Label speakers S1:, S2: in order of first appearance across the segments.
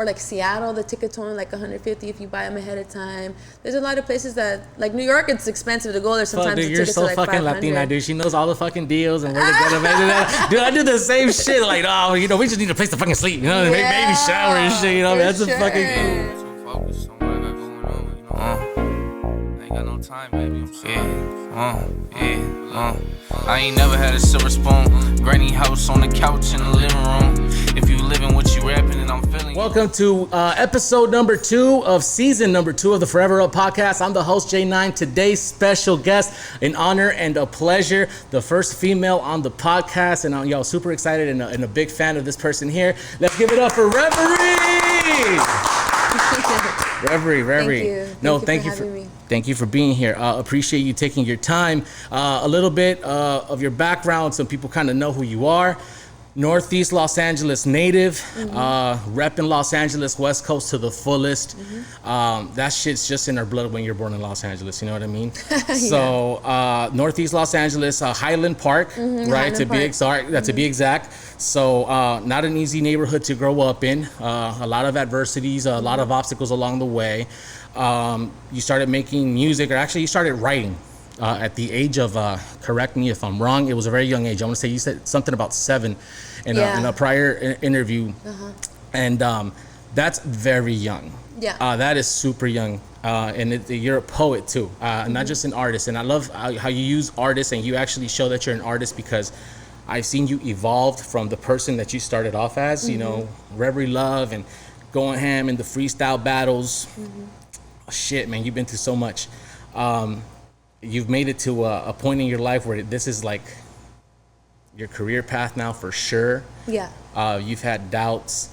S1: Or like Seattle, the tickets only like $150 if you buy them ahead of time. There's a lot of places that, like New York, it's expensive to go there. Sometimes
S2: dude,
S1: the
S2: you're
S1: tickets
S2: so
S1: are like
S2: fucking
S1: $500.
S2: Latina, dude. She knows all the fucking deals and where to get them. Dude, I do the same shit. Like, oh, you know, we just need a place to fucking sleep. You know, maybe shower and shit. You know, that's
S1: sure.
S2: a fucking.
S3: So focused on what I got going on, you know. I ain't got no time, baby. I'm sorry. I ain't never had a silver spoon. Granny house on the couch in the living room. If you living what you rapping, and I'm feeling.
S2: Welcome to episode number 2 of season number 2 of the Forever Up podcast. I'm the host J9. Today's special guest, an honor and a pleasure, the first female on the podcast, and y'all super excited and a big fan of this person here. Let's give it up for Reverie. Reverie. Thank you for being here. Appreciate you taking your time. A little bit of your background, so people kind of know who you are. Northeast Los Angeles native, repping Los Angeles, West Coast to the fullest. That shit's just in our blood when you're born in Los Angeles, you know what I mean? Yeah. So Northeast Los Angeles, Highland Park, right?
S1: Highland
S2: to
S1: Park.
S2: be exact. So not an easy neighborhood to grow up in. A lot of adversities, a lot of obstacles along the way. You started making music, or actually you started writing. At the age of, correct me if I'm wrong, it was a very young age. I want to say you said something about 7 in a prior interview. And that's very young.
S1: Yeah.
S2: That is super young. And you're a poet too, not just an artist. And I love how you use artists and you actually show that you're an artist, because I've seen you evolved from the person that you started off as, you know, Reverie Love and going ham in the freestyle battles. Shit, man, you've been through so much. You've made it to a point in your life where this is like your career path now for sure.
S1: Yeah.
S2: You've had doubts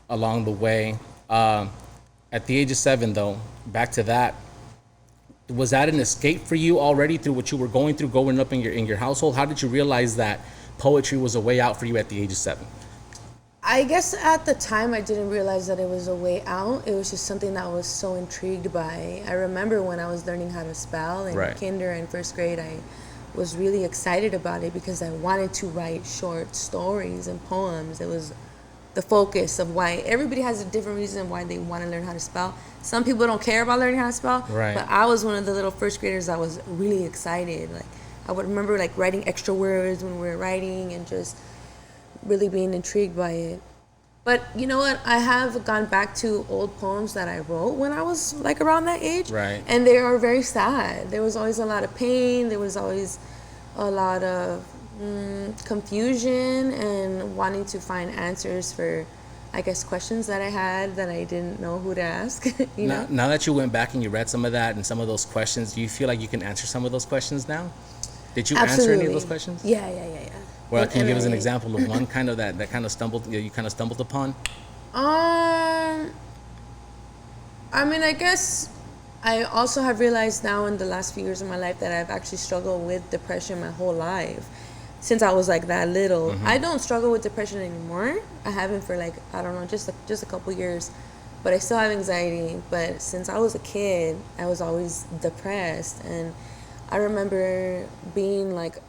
S2: along the way. At the age of 7, though, back to that, was that an escape for you already through what you were going through growing up in your household? How did you realize that poetry was a way out for you at the age of 7?
S1: I guess at the time I didn't realize that it was a way out. It was just something that I was so intrigued by. I remember when I was learning how to spell in kinder and first grade, I was really excited about it because I wanted to write short stories and poems. It was the focus of why everybody has a different reason why they want to learn how to spell. Some people don't care about learning how to spell, but I was one of the little first graders that was really excited. Like I would remember like writing extra words when we were writing and just really being intrigued by it. But you know what? I have gone back to old poems that I wrote when I was like around that age.
S2: Right.
S1: And they are very sad. There was always a lot of pain. There was always a lot of confusion and wanting to find answers for, I guess, questions that I had that I didn't know who to ask. you know?
S2: Now that you went back and you read some of that and some of those questions, do you feel like you can answer some of those questions now? Did you answer any of those questions?
S1: Yeah.
S2: Well, can you give us an example of one kind of that kind of you kind of stumbled upon?
S1: I mean, I guess I also have realized now in the last few years of my life that I've actually struggled with depression my whole life since I was like that little. I don't struggle with depression anymore. I haven't for like, I don't know, just a couple years, but I still have anxiety. But since I was a kid, I was always depressed, and I remember being like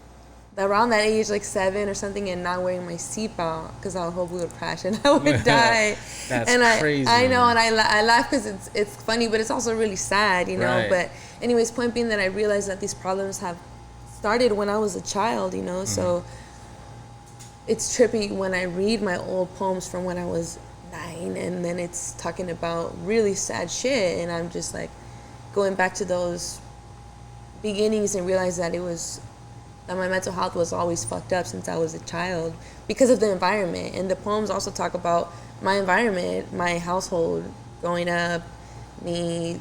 S1: around that age, like 7 or something, and not wearing my seatbelt because I would hope we would crash and I would die.
S2: That's crazy.
S1: I know, and I laugh because it's funny, but it's also really sad, you know.
S2: Right.
S1: But anyways, point being that I realized that these problems have started when I was a child, you know. So it's trippy when I read my old poems from when I was 9, and then it's talking about really sad shit, and I'm just like going back to those beginnings and realize that that my mental health was always fucked up since I was a child because of the environment. And the poems also talk about my environment, my household, growing up, me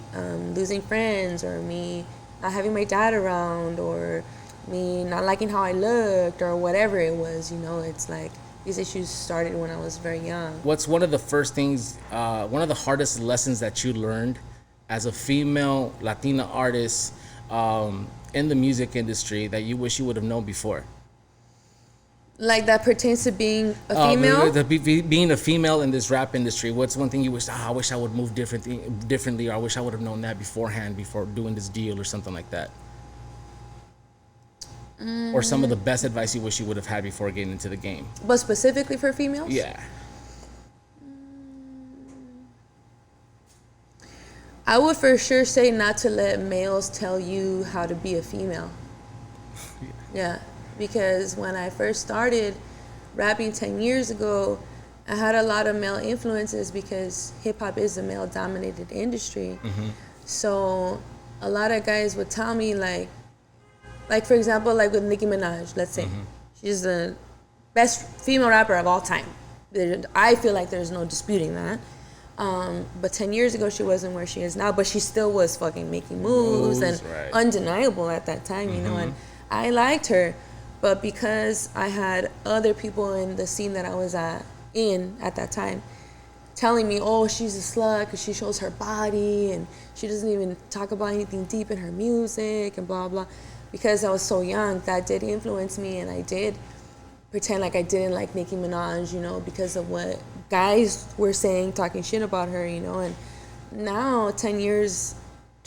S1: losing friends, or me not having my dad around, or me not liking how I looked, or whatever it was, you know. It's like these issues started when I was very young.
S2: What's one of the first things, one of the hardest lessons that you learned as a female Latina artist in the music industry that you wish you would have known before?
S1: Like that pertains to being a female?
S2: Being a female in this rap industry, what's one thing you wish, I wish I would move differently, or I wish I would have known that beforehand before doing this deal or something like that? Or some of the best advice you wish you would have had before getting into the game?
S1: But specifically for females?
S2: Yeah.
S1: I would for sure say not to let males tell you how to be a female. Yeah, because when I first started rapping 10 years ago, I had a lot of male influences because hip hop is a male dominated industry. So a lot of guys would tell me like for example, like with Nicki Minaj, let's say. She's the best female rapper of all time. I feel like there's no disputing that. But 10 years ago, she wasn't where she is now, but she still was fucking making moves and undeniable at that time, you know, and I liked her. But because I had other people in the scene that I was at that time telling me, oh, she's a slut because she shows her body and she doesn't even talk about anything deep in her music and blah, blah. Because I was so young, that did influence me, and I did pretend like I didn't like Nicki Minaj, you know, because of what guys were saying, talking shit about her, you know. And now, 10 years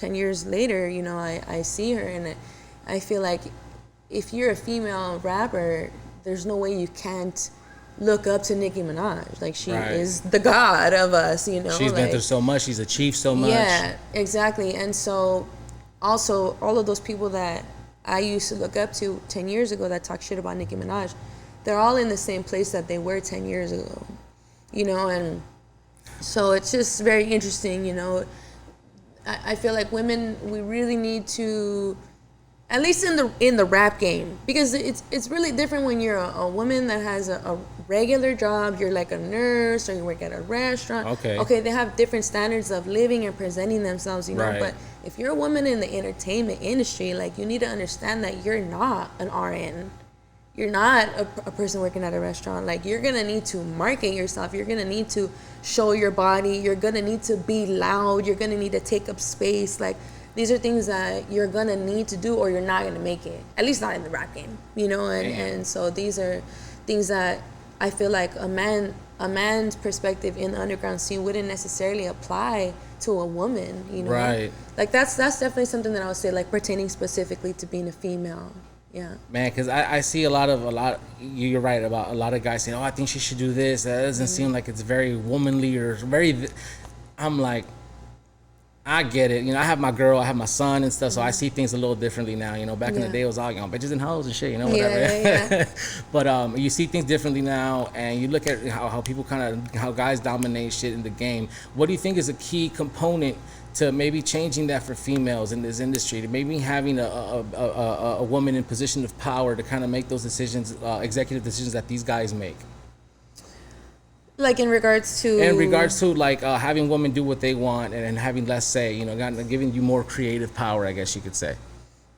S1: later, you know, I see her, and I feel like if you're a female rapper, there's no way you can't look up to Nicki Minaj. Like, she is the god of us, you know.
S2: She's been through so much. She's achieved so much.
S1: Yeah, exactly. And so, also, all of those people that I used to look up to 10 years ago that talk shit about Nicki Minaj, they're all in the same place that they were 10 years ago, you know. And so it's just very interesting, you know. I feel like women, we really need to, at least in the rap game, because it's really different when you're a woman that has a regular job. You're like a nurse, or you work at a restaurant. Okay, they have different standards of living and presenting themselves, you know. But if you're a woman in the entertainment industry, like, you need to understand that you're not an RN. You're not a person working at a restaurant. Like, you're gonna need to market yourself. You're gonna need to show your body. You're gonna need to be loud. You're gonna need to take up space. Like, these are things that you're gonna need to do, or you're not gonna make it. At least not in the rap game, you know. And so these are things that I feel like a man's perspective in the underground scene wouldn't necessarily apply to a woman, you know. Right. Like, that's definitely something that I would say, like, pertaining specifically to being a female. Yeah.
S2: Man, because I see a lot. You're right about a lot of guys saying, "Oh, I think she should do this." That doesn't seem like it's very womanly or very. I'm like, I get it. You know, I have my girl, I have my son and stuff, so I see things a little differently now. You know, back in the day, it was all, you know, bitches and hoes and shit, you know, whatever. Yeah. But you see things differently now, and you look at how people how guys dominate shit in the game. What do you think is a key component to maybe changing that for females in this industry, to maybe having a woman in position of power to kind of make those decisions, executive decisions that these guys make?
S1: Like, in regards to
S2: like having women do what they want and having less say, you know, giving you more creative power, I guess you could say.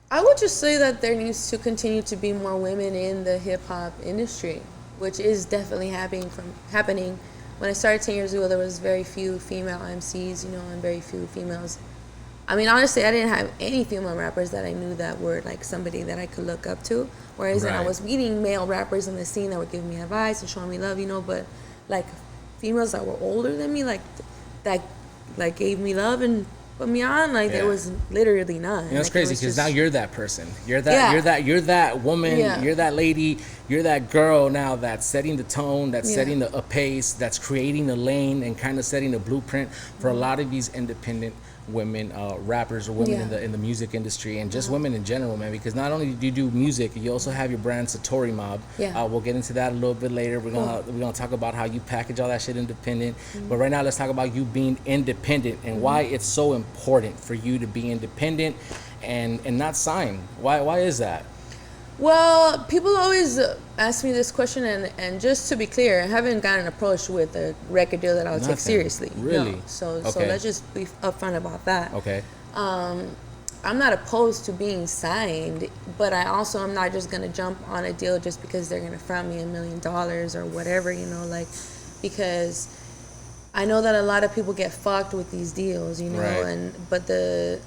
S1: I would just say that there needs to continue to be more women in the hip hop industry, which is definitely happening. When I started 10 years ago, there was very few female MCs, you know, and very few females. I mean, honestly, I didn't have any female rappers that I knew that were like somebody that I could look up to. Whereas then I was meeting male rappers in the scene that were giving me advice and showing me love, you know, but like females that were older than me, like that, like gave me love and put me on, like there was literally none.
S2: You know, it's
S1: like,
S2: crazy because now you're that person. You're that woman. You're that lady. You're that girl now that's setting the tone, that's setting a pace, that's creating a lane and kind of setting a blueprint for a lot of these independent women, rappers or women in the music industry, and just women in general, man. Because not only do you do music, you also have your brand Satori Mob. We'll get into that a little bit later. We're gonna talk about how you package all that shit independent. But right now, let's talk about you being independent and why it's so important for you to be independent and not sign. Why is that?
S1: Well, people always ask me this question, and just to be clear, I haven't gotten approached with a record deal that I would take seriously.
S2: Really?
S1: No. So let's just be upfront about that.
S2: Okay.
S1: I'm not opposed to being signed, but I also am not just gonna jump on a deal just because they're gonna front me $1 million or whatever, you know, like, because I know that a lot of people get fucked with these deals, you know, but the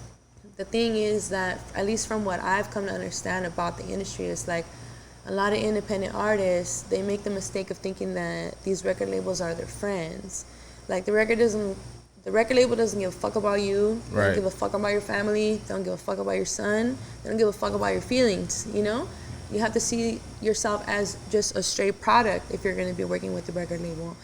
S1: thing is that, at least from what I've come to understand about the industry, is like a lot of independent artists, they make the mistake of thinking that these record labels are their friends. Like, the record label doesn't give a fuck about you. They don't give a fuck about your family. They don't give a fuck about your son. They don't give a fuck about your feelings, you know? You have to see yourself as just a straight product if you're going to be working with the record label.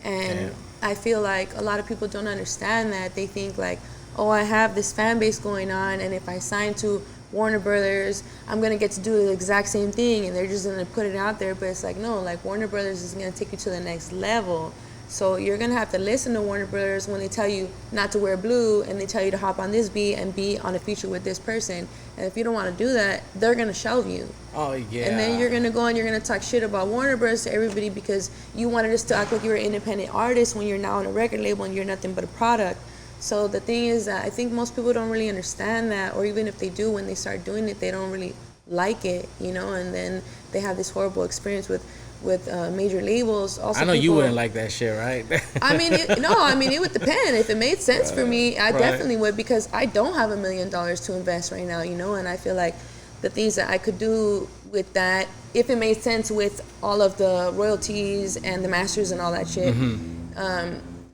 S1: And I feel like a lot of people don't understand that. They think like, oh, I have this fan base going on, and if I sign to Warner Brothers, I'm gonna get to do the exact same thing, and they're just gonna put it out there. But it's like, no, like Warner Brothers is gonna take you to the next level. So you're gonna have to listen to Warner Brothers when they tell you not to wear blue, and they tell you to hop on this beat and be on a feature with this person. And if you don't want to do that, they're gonna shelve you.
S2: Oh yeah.
S1: And then you're gonna go and you're gonna talk shit about Warner Brothers to everybody because you wanted us to act like you're an independent artist when you're now on a record label and you're nothing but a product. So the thing is that I think most people don't really understand that, or even if they do, when they start doing it, they don't really like it, you know. And then they have this horrible experience with major labels. Also,
S2: I know you wouldn't like that shit, right?
S1: I mean, it would depend. If it made sense for me, I definitely would, because I don't have $1 million to invest right now, you know. And I feel like the things that I could do with that, if it made sense with all of the royalties and the masters and all that shit,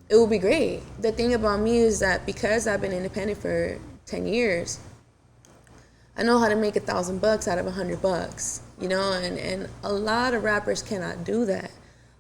S1: it would be great. The thing about me is that because I've been independent for 10 years, I know how to make $1,000 out of $100, you know, and a lot of rappers cannot do that.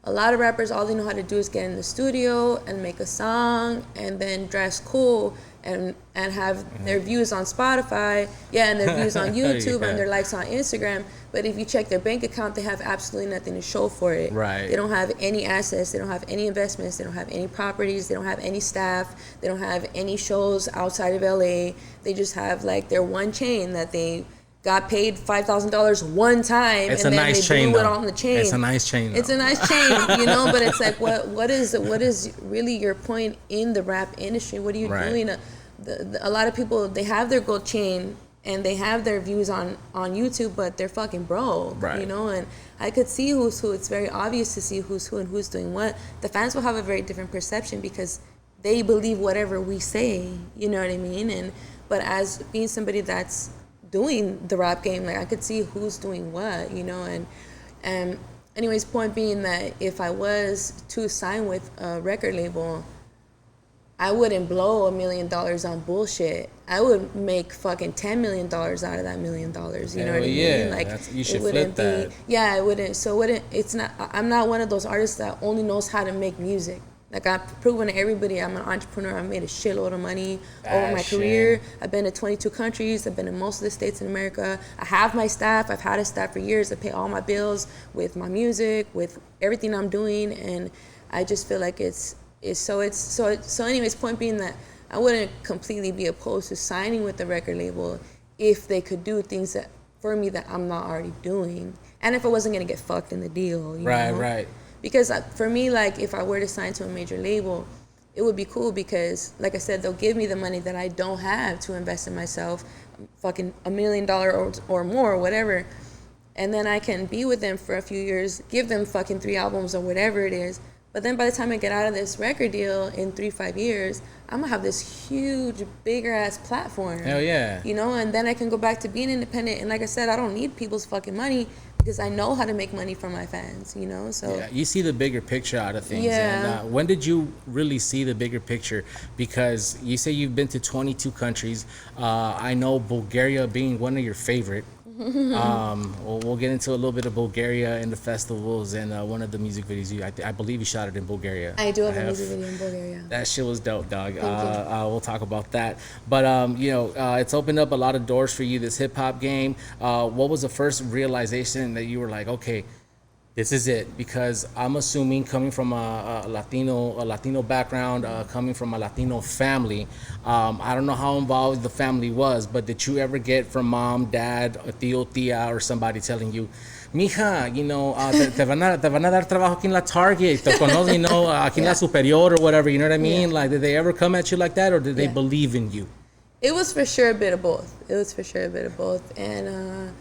S1: A lot of rappers, all they know how to do is get in the studio and make a song and then dress cool and have their views on Spotify, and their views on YouTube and their likes on Instagram. But if you check their bank account, they have absolutely nothing to show for it.
S2: Right.
S1: They don't have any assets. They don't have any investments. They don't have any properties. They don't have any staff. They don't have any shows outside of LA. They just have like their one chain that they got paid $5,000 one time,
S2: it's
S1: and
S2: a
S1: then
S2: nice
S1: they
S2: chain,
S1: blew it
S2: though.
S1: on the chain.
S2: It's a nice chain, though.
S1: It's a nice chain, you know. But it's like, what is really your point in the rap industry? What are you doing? A lot of people, they have their gold chain and they have their views on YouTube, but they're fucking broke, you know. And I could see who's who. It's very obvious to see who's who and who's doing what. The fans will have a very different perception because they believe whatever we say, you know what I mean? But as being somebody that's doing the rap game, like I could see who's doing what, you know. And anyways, point being that if I was to sign with a record label, I wouldn't blow $1 million on bullshit. I would make fucking $10 million out of that $1 million. You know what I mean? Like,
S2: you should
S1: it wouldn't
S2: flip that.
S1: Yeah, it wouldn't. So it's not. I'm not one of those artists that only knows how to make music. Like, I've proven to everybody I'm an entrepreneur. I've made a shitload of money over my career. I've been to 22 countries. I've been in most of the states in America. I have my staff. I've had a staff for years. I pay all my bills with my music, with everything I'm doing, and I just feel like so anyways, point being that I wouldn't completely be opposed to signing with the record label if they could do things that for me that I'm not already doing, and if I wasn't gonna get fucked in the deal, you know? Right. Because for me, like, if I were to sign to a major label, it would be cool because, like I said, they'll give me the money that I don't have to invest in myself, fucking $1 million or more, or whatever, and then I can be with them for a few years, give them fucking 3 albums or whatever it is. But then by the time I get out of this record deal in 3-5 years, I'm gonna have this huge, bigger ass platform.
S2: Hell yeah.
S1: You know, and then I can go back to being independent. And like I said, I don't need people's fucking money because I know how to make money for my fans, you know? So
S2: yeah, you see the bigger picture out of things.
S1: Yeah.
S2: And when did you really see the bigger picture? Because you say you've been to 22 countries. I know Bulgaria being one of your favorite. We'll get into a little bit of Bulgaria and the festivals and one of the music videos. I believe you shot it in Bulgaria.
S1: I do have a music video in Bulgaria.
S2: That shit was dope, dog. We'll talk about that. But you know, it's opened up a lot of doors for you, this hip hop game. What was the first realization that you were like, okay, this is it? Because I'm assuming, coming from a Latino background, coming from a Latino family, I don't know how involved the family was, but did you ever get from mom, dad, a tío, tía, or somebody telling you, mija, you know, te van a dar trabajo aquí en la Target, te conozco, you know, aquí en la Superior or whatever, you know what I mean? Like, did they ever come at you like that, or did they believe in you?
S1: It was for sure a bit of both. And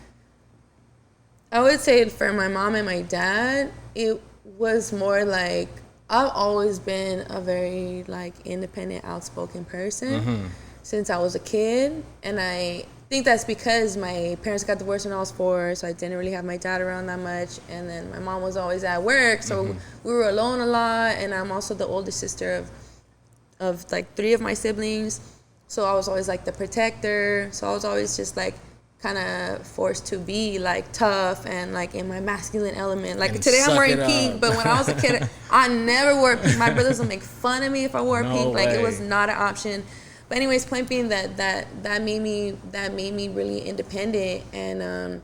S1: I would say for my mom and my dad, it was more like, I've always been a very like independent, outspoken person since I was a kid. And I think that's because my parents got divorced when I was 4, so I didn't really have my dad around that much. And then my mom was always at work, so we were alone a lot. And I'm also the oldest sister of like 3 of my siblings. So I was always like the protector. So I was always just like kind of forced to be like tough and like in my masculine element. Like, and today I'm wearing pink, but when I was a kid, I never wore pink. My brothers would make fun of me if I wore pink. Like, it was not an option. But anyways, point being that made me really independent. And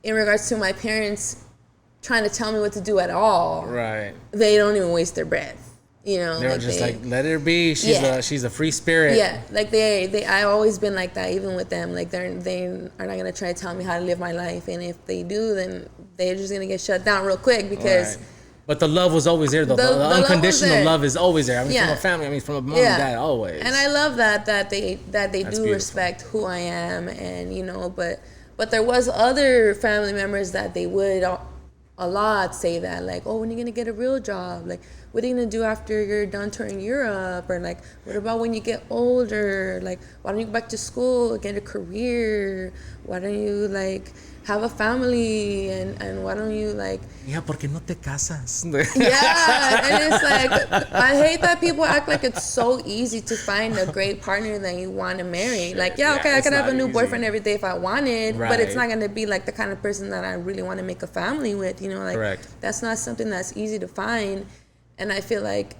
S1: in regards to my parents trying to tell me what to do at all,
S2: right?
S1: They don't even waste their breath. You know,
S2: they were just like, let her be. She's a free spirit.
S1: Yeah, like I've always been like that, even with them. Like they are not gonna try to tell me how to live my life, and if they do, then they're just gonna get shut down real quick because.
S2: Right. But the love was always there, though. The unconditional love is always there. I mean, from a family. I mean, from a mom and dad, always. And
S1: I love that they do
S2: beautiful.
S1: respect who I am, and you know, but there was other family members that they would a lot say that, like, oh, when are you gonna get a real job? Like, what are you gonna do after you're done touring Europe? Or like, what about when you get older? Like, why don't you go back to school, get a career? Why don't you like have a family? And why don't you like?
S2: Yeah, porque no te casas.
S1: Yeah, and it's like, I hate that people act like it's so easy to find a great partner that you want to marry. Like, okay, I could have a new boyfriend every day if I wanted, but it's not going to be like the kind of person that I really want to make a family with, you know, like,
S2: correct.
S1: That's not something that's easy to find. And I feel like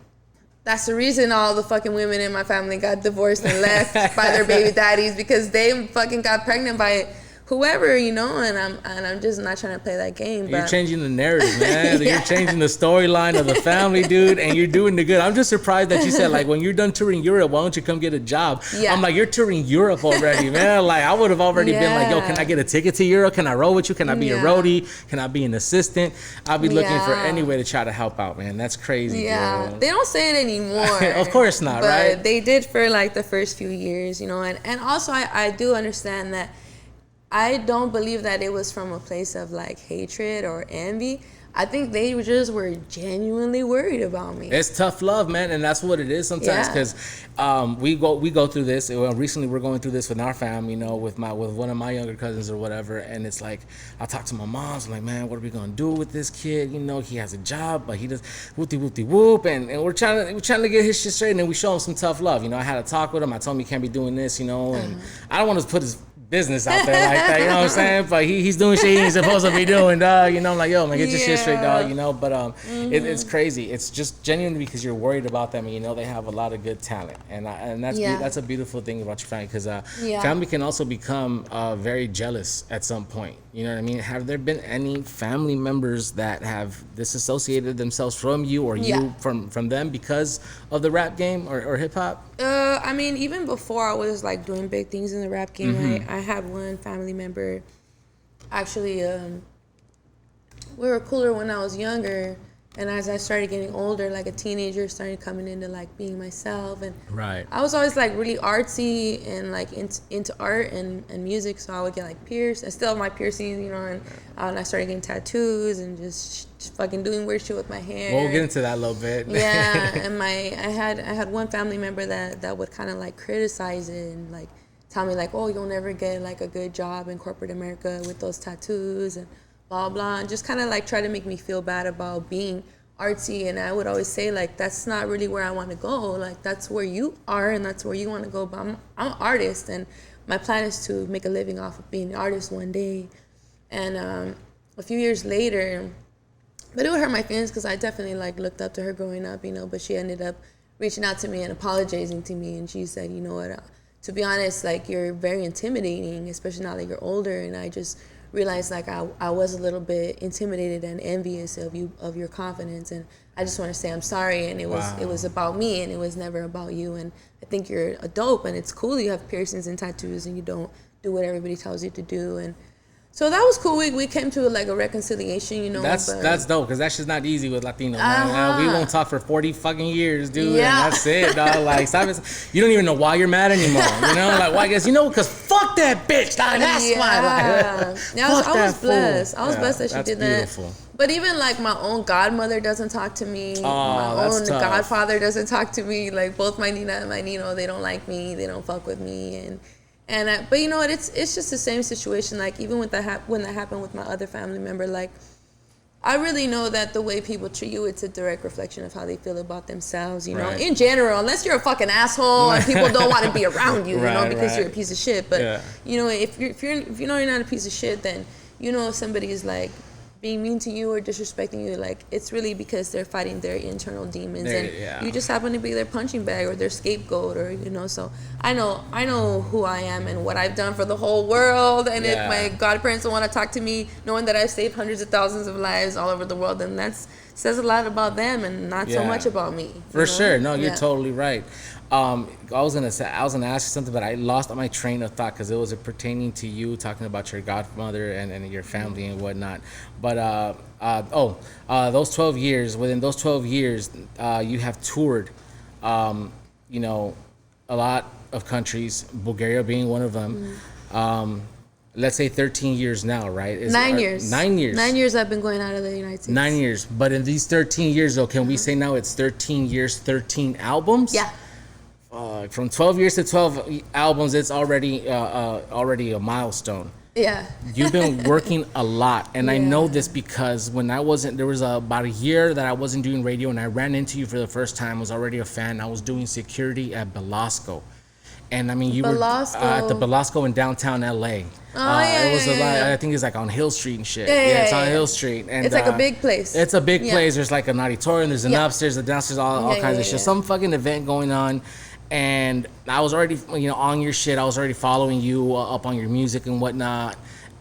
S1: that's the reason all the fucking women in my family got divorced and left by their baby daddies, because they fucking got pregnant by whoever, you know, and I'm just not trying to play that game. But
S2: you're changing the narrative, man. You're changing the storyline of the family, dude, and you're doing the good. I'm just surprised that you said, like, when you're done touring Europe, why don't you come get a job? Yeah. I'm like, you're touring Europe already, man. Like, I would have already been like, yo, can I get a ticket to Europe? Can I roll with you? Can I be a roadie? Can I be an assistant? I'll be looking for any way to try to help out, man. That's crazy.
S1: Yeah,
S2: girl.
S1: They don't say it anymore.
S2: Of course not,
S1: but
S2: right?
S1: They did for like the first few years, you know, and also I do understand that. I don't believe that it was from a place of like hatred or envy. I think they were genuinely worried about me.
S2: It's tough love, man, and that's what it is sometimes. Because we go through this. Recently, we're going through this with our family, you know, with one of my younger cousins or whatever. And it's like, I talk to my moms, I'm like, man, what are we gonna do with this kid? You know, he has a job, but he does whoop, and we're trying to get his shit straight. And then we show him some tough love. You know, I had a talk with him. I told him he can't be doing this, you know, and I don't want to put his business out there like that, you know what I'm saying? But he's doing shit he ain't supposed to be doing, dog. You know, I'm like, yo, man, get your shit straight, dog. You know, but it's crazy. It's just genuinely because you're worried about them, and you know they have a lot of good talent, and that's a beautiful thing about your family, because family can also become very jealous at some point. You know what I mean? Have there been any family members that have disassociated themselves from you or you from them because of the rap game or hip hop?
S1: I mean, even before I was like doing big things in the rap game, I had one family member. Actually, we were cooler when I was younger, and as I started getting older, like a teenager, started coming into like being myself, and I was always like really artsy and like into art and music, so I would get like pierced. I still have my piercings, you know, and I started getting tattoos and just fucking doing weird shit with my hair.
S2: We'll get into that a little bit.
S1: Yeah, and I had one family member that would kind of like criticize it and like tell me like, oh, you'll never get like a good job in corporate America with those tattoos and blah blah, and just kind of like try to make me feel bad about being artsy. And I would always say like, that's not really where I want to go. Like, that's where you are and that's where you want to go, but I'm an artist, and my plan is to make a living off of being an artist one day. And a few years later, but it would hurt my feelings because I definitely like looked up to her growing up, you know, but she ended up reaching out to me and apologizing to me, and she said, you know what, to be honest, like, you're very intimidating, especially now that you're older. And I just realized like I was a little bit intimidated and envious of your confidence, and I just want to say I'm sorry, and it was about me, and it was never about you. And I think you're a dope, and it's cool you have piercings and tattoos and you don't do what everybody tells you to do. And so that was cool. We came to like a reconciliation, you know.
S2: That's dope, because that's just not easy with Latino, man. We won't talk for 40 fucking years, dude. Yeah. And that's it, dog. Like, stop it. You don't even know why you're mad anymore. You know, like, why? I guess, you know, because fuck that bitch, dog. That's why. Like,
S1: I was blessed. I was blessed that she did
S2: beautiful.
S1: That. But even like my own godmother doesn't talk to me. My own godfather doesn't talk to me. Like, both my Nina and my Nino, they don't like me. They don't fuck with me. But you know what? It's just the same situation. Like, even when that happened with my other family member, like, I really know that the way people treat you, it's a direct reflection of how they feel about themselves. You know, in general, unless you're a fucking asshole and people don't want to be around you, you know, because you're a piece of shit. But you know, if you know you're not a piece of shit, then you know if somebody is like being mean to you or disrespecting you, like, it's really because they're fighting their internal demons,
S2: Yeah.
S1: and you just happen to be their punching bag or their scapegoat, or, you know. So I know who I am and what I've done for the whole world, and if my godparents don't want to talk to me, knowing that I've saved hundreds of thousands of lives all over the world, then that's says a lot about them and not so much about me.
S2: For sure. No, you're totally right. I was gonna ask you something, but I lost my train of thought because it was pertaining to you talking about your godmother and your family and whatnot. But those 12 years. Within those 12 years, you have toured, you know, a lot of countries, Bulgaria being one of them. Let's say 13 years now, right?
S1: 9 years.
S2: 9 years.
S1: 9 years I've been going out of the United States.
S2: 9 years. But in these 13 years, though, can we say now it's 13 years, 13 albums?
S1: Yeah.
S2: From 12 years to 12 albums, it's already a milestone.
S1: Yeah.
S2: You've been working a lot, and I know this because when there was about a year that I wasn't doing radio, and I ran into you for the first time. I was already a fan. I was doing security at Belasco. And I mean, you were at the Belasco in downtown LA. It was a lot. I think it's like on Hill Street and shit. It's on Hill Street, and
S1: it's like a big place.
S2: It's a big place. There's like an auditorium. There's an upstairs, a downstairs, all kinds of shit. Some fucking event going on, and I was already, you know, on your shit. I was already following you up on your music and whatnot.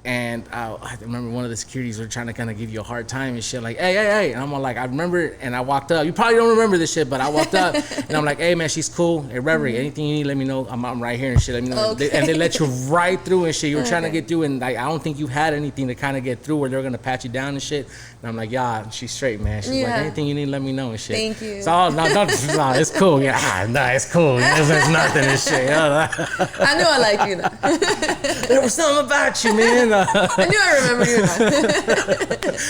S2: And I remember one of the securities were trying to kind of give you a hard time and shit, like, hey. And I'm all like, I remember, and I walked up. You probably don't remember this shit, but I walked up, and I'm like, hey, man, she's cool. Hey, Reverie, anything you need, let me know. I'm right here and shit. Let me know.
S1: Okay.
S2: And they let you right through and shit. You were trying to get through, and like, I don't think you had anything to kind of get through where they were going to pat you down and shit. And I'm like, yeah, she's straight, man. She's like, anything you need, let me know and shit.
S1: Thank you.
S2: So, no, it's cool. Yeah, no, it's cool. There's nothing and shit.
S1: I knew I liked you, though.
S2: There was something about you, man.
S1: I knew I remember you.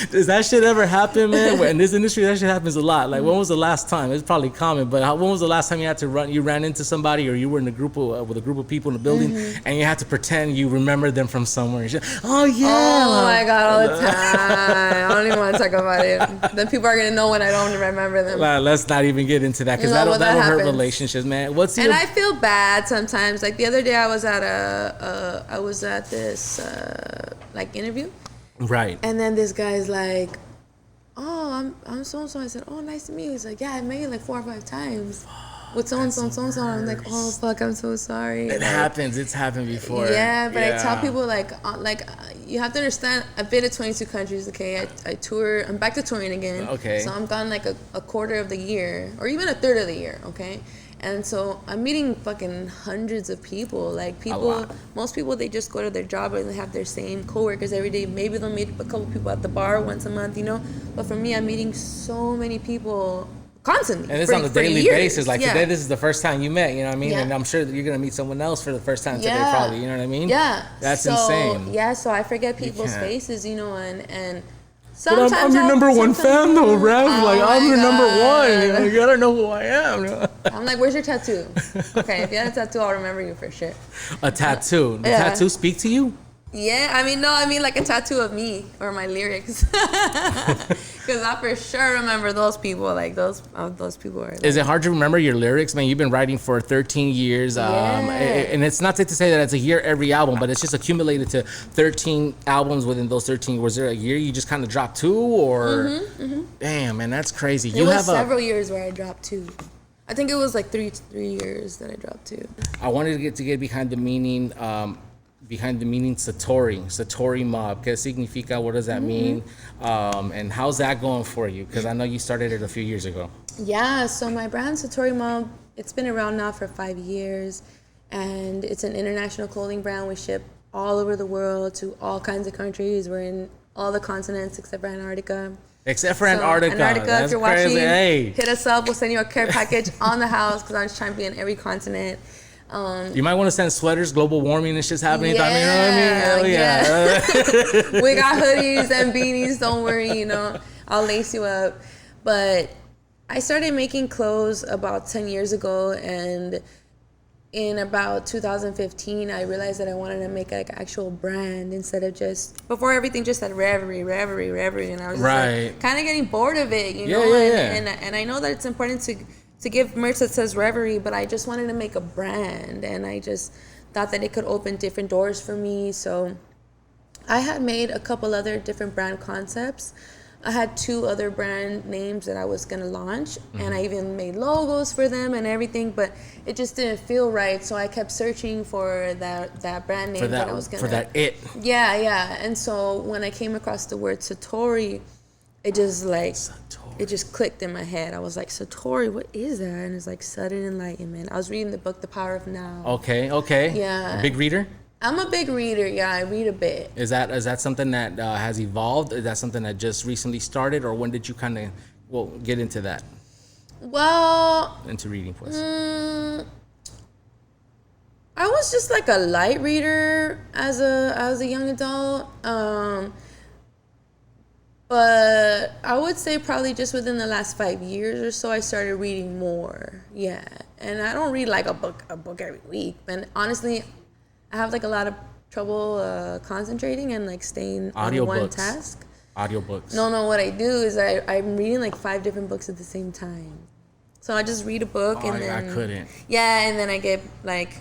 S2: Does that shit ever happen, man? In this industry, that shit happens a lot. Like, when was the last time? It's probably common, but when was the last time you ran into somebody, or you were in a group of, with a group of people in a building, and you had to pretend you remember them from somewhere? And shit. Oh yeah.
S1: Oh my god, all the time. I don't even want to talk about it. Then people are gonna know when I don't remember them.
S2: Let's not even get into that, because that'll hurt relationships, man.
S1: And I feel bad sometimes. Like the other day, I was at this like interview.
S2: Right.
S1: And then this guy's like, oh, I'm so-and-so. I said, oh, nice to meet you. He's like, yeah, I met you like 4 or 5 times with so-and-so and so-and-so. I'm like, oh, fuck, I'm so sorry.
S2: It happens. It's happened before.
S1: Yeah, but I tell people, like, you have to understand, I've been to 22 countries, okay? I tour. I'm back to touring again.
S2: Okay.
S1: So I'm gone like a quarter of the year, or even a third of the year, okay? And so I'm meeting fucking hundreds of people. Like, people, most people, they just go to their job and they have their same coworkers every day. Maybe they'll meet a couple people at the bar once a month, you know? But for me, I'm meeting so many people constantly.
S2: And it's on a daily basis. Like, today, this is the first time you met, you know what I mean? And I'm sure that you're going to meet someone else for the first time today, probably, you know what I mean?
S1: Yeah.
S2: That's insane.
S1: Yeah, so I forget people's faces, you know, and
S2: but I'm your number one fan, though, Rev. I'm your number one. You gotta know who I am.
S1: I'm like, where's your tattoo? Okay, if you had a tattoo, I'll remember you for sure.
S2: A tattoo? The tattoo speak to you?
S1: Yeah, I mean, like a tattoo of me or my lyrics. Because I for sure remember those people. Like, those people are. Like,
S2: is it hard to remember your lyrics, man? You've been writing for 13 years. And it's not to say that it's a year every album, but it's just accumulated to 13 albums within those 13. Was there a year you just kind of dropped 2, or? Damn, man, that's crazy.
S1: It was several years where I dropped 2. I think it was like 3 years that I dropped 2.
S2: I wanted to get behind the meaning. Satori Mob. ¿Qué significa? What does that mean? And how's that going for you? Because I know you started it a few years ago.
S1: Yeah, so my brand Satori Mob, it's been around now for 5 years, and it's an international clothing brand. We ship all over the world to all kinds of countries. We're in all the continents except for Antarctica.
S2: Except for Antarctica.
S1: That's if you're watching,
S2: crazy.
S1: Hit us up. We'll send you a care package on the house, because I'm just trying to be in every continent.
S2: You might want to send sweaters. Global warming and shit's happening. Yeah, you know what I mean? Hell yeah.
S1: We got hoodies and beanies. Don't worry, you know. I'll lace you up. But I started making clothes about 10 years ago, and in about 2015, I realized that I wanted to make like an actual brand instead of just, before everything just said Reverie, and I was just like, kind of getting bored of it, you know. And I know that it's important to give merch that says Reverie, but I just wanted to make a brand, and I just thought that it could open different doors for me. So I had made a couple other different brand concepts. I had 2 other brand names that I was gonna launch, and I even made logos for them and everything, but it just didn't feel right. So I kept searching for that brand name that I was gonna.
S2: For that it.
S1: Yeah. And so when I came across the word Satori, it just like
S2: Satori.
S1: it just clicked in my head. I was like, Satori, what is that? And it's like sudden enlightenment. I was reading the book The Power of Now.
S2: Okay.
S1: Yeah.
S2: A big reader?
S1: I'm a big reader. Yeah, I read a bit.
S2: Is that something that has evolved? Is that something that just recently started, or when did you kind of get into that?
S1: Well,
S2: Into reading, please.
S1: I was just like a light reader as a young adult. But I would say probably just within the last 5 years or so, I started reading more. Yeah, and I don't read like a book every week. And honestly, I have like a lot of trouble concentrating and like staying on one task.
S2: Audiobooks.
S1: No, what I do is I'm reading like 5 different books at the same time. So I just read a book and then
S2: I couldn't.
S1: Yeah, and then I get like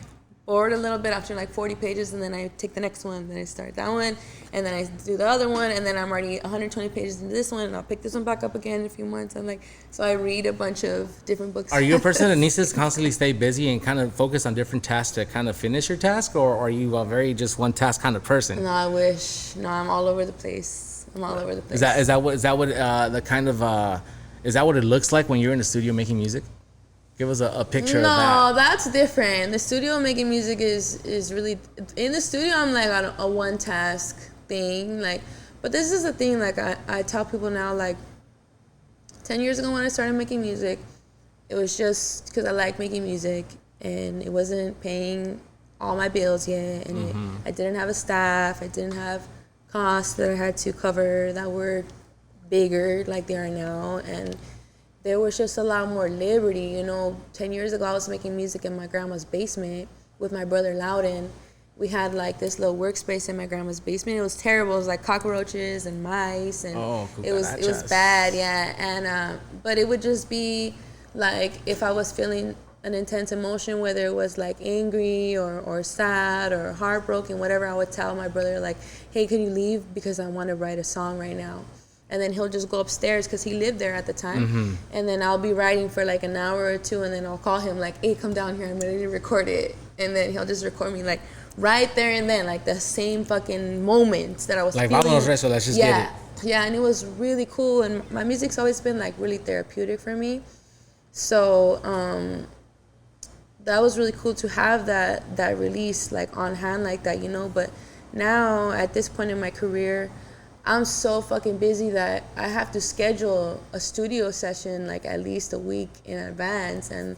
S1: bored a little bit after like 40 pages, and then I take the next one, then I start that one, and then I do the other one, and then I'm already 120 pages into this one, and I'll pick this one back up again in a few months. So I read a bunch of different books.
S2: Are you a person that needs to constantly stay busy and kind of focus on different tasks to kind of finish your task, or are you a very just one task kind of person?
S1: No, I wish. No, I'm all over the place. Is
S2: that what the kind of is that what it looks like when you're in the studio making music? Give us a picture of that.
S1: No, that's different. The studio making music is really, in the studio I'm like on a one task thing, like, but this is the thing, like I tell people now, like 10 years ago when I started making music, it was just because I like making music and it wasn't paying all my bills yet, and I didn't have a staff, I didn't have costs that I had to cover that were bigger like they are now, and there was just a lot more liberty. 10 years ago I was making music in my grandma's basement with my brother Loudon. We had like this little workspace in my grandma's basement. It was terrible. It was like cockroaches and mice, and it was bad, yeah. And but it would just be like if I was feeling an intense emotion, whether it was like angry or sad or heartbroken, whatever, I would tell my brother like, hey, can you leave because I want to write a song right now. And then he'll just go upstairs because he lived there at the time. And then I'll be writing for like an hour or 2, and then I'll call him like, hey, come down here, I'm ready to record it. And then he'll just record me like right there and then, like the same fucking moments that I was feeling.
S2: Vámonos, Rezo, let's just get it.
S1: Yeah, and it was really cool. And my music's always been like really therapeutic for me. So that was really cool to have that release like on hand like that, But now at this point in my career, I'm so fucking busy that I have to schedule a studio session like at least a week in advance, and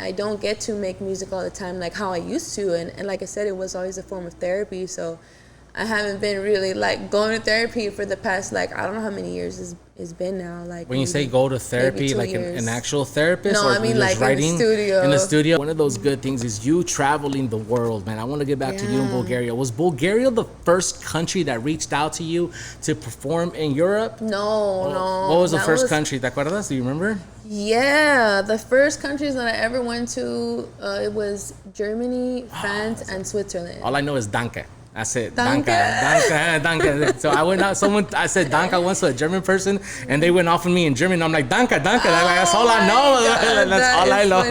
S1: I don't get to make music all the time like how I used to, and like I said, it was always a form of therapy, so I haven't been really like going to therapy for the past like I don't know how many years it's been now. Like
S2: when you say go to therapy, like an actual therapist,
S1: no,
S2: or
S1: I mean like
S2: writing
S1: in the studio.
S2: In the studio, one of those good things is you traveling the world, man. I want to get back to you in Bulgaria. Was Bulgaria the first country that reached out to you to perform in Europe?
S1: No.
S2: What was the first country? ¿Te acuerdas? Do you remember?
S1: Yeah, the first countries that I ever went to, it was Germany, France, and Switzerland.
S2: All I know is Danke. That's it.
S1: Danke.
S2: Danke. So I went out. I said Danke once to a German person, and they went off on me in German. I'm like Danke. That's all I know. That's all I know.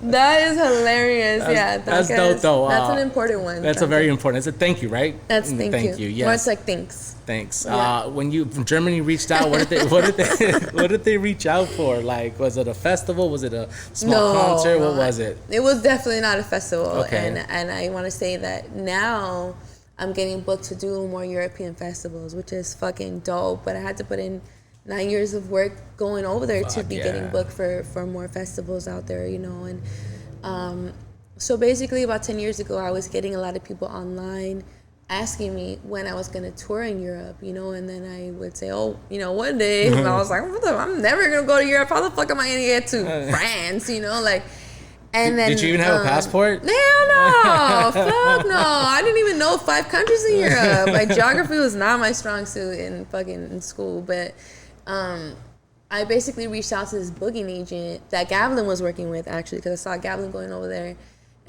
S1: That is hilarious.
S2: That's dope, though.
S1: That's an important one.
S2: That's a very important. It's a thank you, right?
S1: That's thank you.
S2: Yes.
S1: Well, it's like thanks.
S2: Thanks. When you from Germany reached out, what did they reach out for? Like, was it a festival? Was it a small concert? What was it?
S1: It was definitely not a festival.
S2: Okay.
S1: And I want to say that now I'm getting booked to do more European festivals, which is fucking dope. But I had to put in 9 years of work going over there to be getting booked for more festivals out there, And so basically about 10 years ago, I was getting a lot of people online asking me when I was going to tour in Europe, and then I would say, one day. And I was like, I'm never going to go to Europe. How the fuck am I going to get to France, And then,
S2: did you even have a passport?
S1: Hell no. Fuck no. I didn't even know 5 countries in Europe. Like, geography was not my strong suit in school. But I basically reached out to this booking agent that Gavlin was working with, actually, because I saw Gavlin going over there.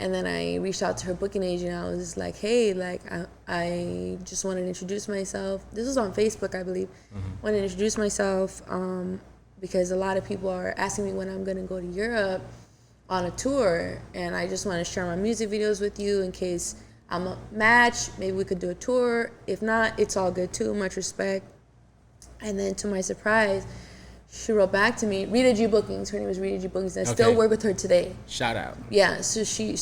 S1: And then I reached out to her booking agent. I was like, hey, like, I just wanted to introduce myself. This was on Facebook, I believe. Wanted to introduce myself because a lot of people are asking me when I'm going to go to Europe on a tour. And I just want to share my music videos with you in case I'm a match. Maybe we could do a tour. If not, it's all good too. Much respect. And then to my surprise, she wrote back to me, Rita G Bookings. Her name is Rita G Bookings. I still work with her today.
S2: Shout out.
S1: Yeah. So she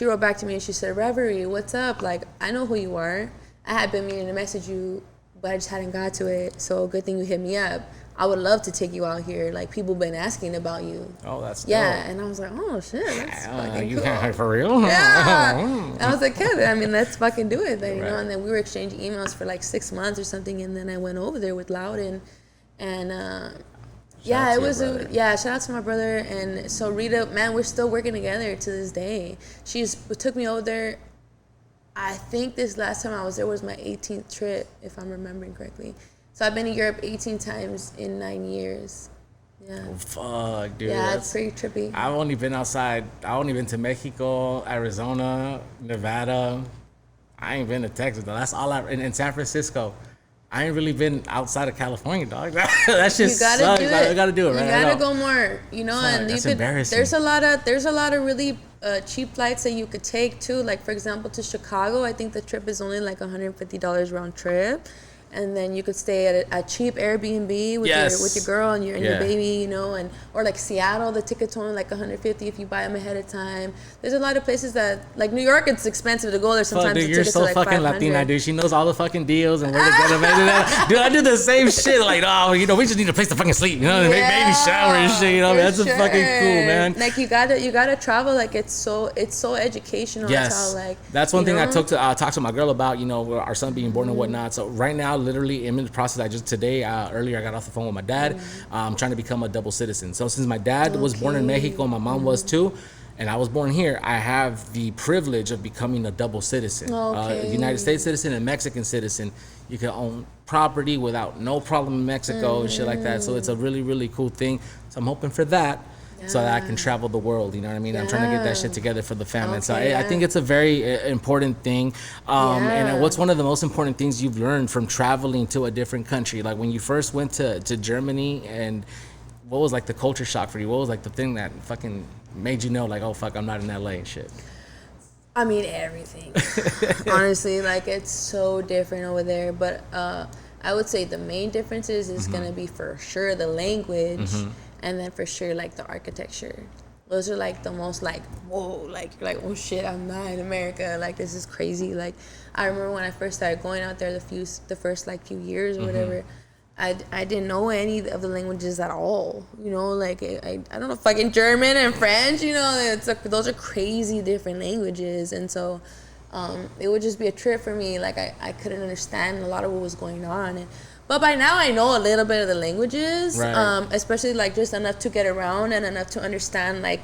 S1: wrote back to me and she said, Reverie, what's up? Like, I know who you are. I had been meaning to message you, but I just hadn't got to it. So good thing you hit me up. I would love to take you out here. Like, people been asking about you.
S2: Oh, that's
S1: yeah.
S2: dope.
S1: And I was like, oh shit, that's fucking
S2: you
S1: cool.
S2: For real?
S1: Yeah. And I was like, yeah, I mean, let's fucking do it then, you
S2: Right.
S1: know. And then we were exchanging emails for like 6 months or something, and then I went over there with Loudon, and yeah, it was shout out to my brother. And so Rita, man, we're still working together to this day. She took me over there. I think this last time I was there was my 18th trip, if I'm remembering correctly. So I've been in Europe 18 times in 9 years. Yeah.
S2: Oh, fuck, dude.
S1: Yeah, it's pretty trippy.
S2: I've only been outside. I've only been to Mexico, Arizona, Nevada. I ain't been to Texas, though. That's all in San Francisco. I ain't really been outside of California, dog. That shit sucks. I gotta do it, right?
S1: You gotta go more, you know.
S2: Fuck,
S1: and
S2: that's
S1: you could.
S2: embarrassing.
S1: There's a lot of really cheap flights that you could take too. Like for example, to Chicago, I think the trip is only like $150 round trip. And then you could stay at a cheap Airbnb with your girl and your baby, you know, and or like Seattle, the tickets only like $150 if you buy them ahead of time. There's a lot of places that like New York, it's expensive to go there sometimes.
S2: Fuck, dude,
S1: the
S2: you're
S1: tickets
S2: so
S1: are like
S2: fucking
S1: $500.
S2: Latina, dude. She knows all the fucking deals and where to get them. Dude, I do the same shit. Like, oh, you know, we just need a place to fucking sleep, you know, baby shower and shit. You know, that's a fucking cool, man.
S1: Like you gotta travel. Like it's so educational.
S2: Yes, that's one thing I talked to my girl about. You know, our son being born and whatnot. So right now, literally, I'm in the process. I just today earlier I got off the phone with my dad. I'm trying to become a double citizen. So since my dad was born in Mexico, my mom was too, and I was born here, I have the privilege of becoming a double citizen, United States citizen and Mexican citizen. You can own property without no problem in Mexico and shit like that. So it's a really, really cool thing. So I'm hoping for that. So that I can travel the world, you know what I mean? I'm trying to get that shit together for the family. So I think it's a very important thing. And what's one of the most important things you've learned from traveling to a different country? Like when you first went to Germany, and what was like the culture shock for you? What was like the thing that fucking made you know like, oh fuck, I'm not in LA and shit?
S1: I mean, everything. Honestly, like it's so different over there. But I would say the main differences is gonna be for sure the language. And then for sure, like the architecture. Those are like the most like, whoa, like you're like, oh shit, I'm not in America. Like this is crazy. Like I remember when I first started going out there, the first like few years or whatever, I didn't know any of the languages at all. You know, like I don't know, fucking German and French. You know, it's like, those are crazy different languages, and so it would just be a trip for me. Like I couldn't understand a lot of what was going on. But by now I know a little bit of the languages, especially like just enough to get around and enough to understand, like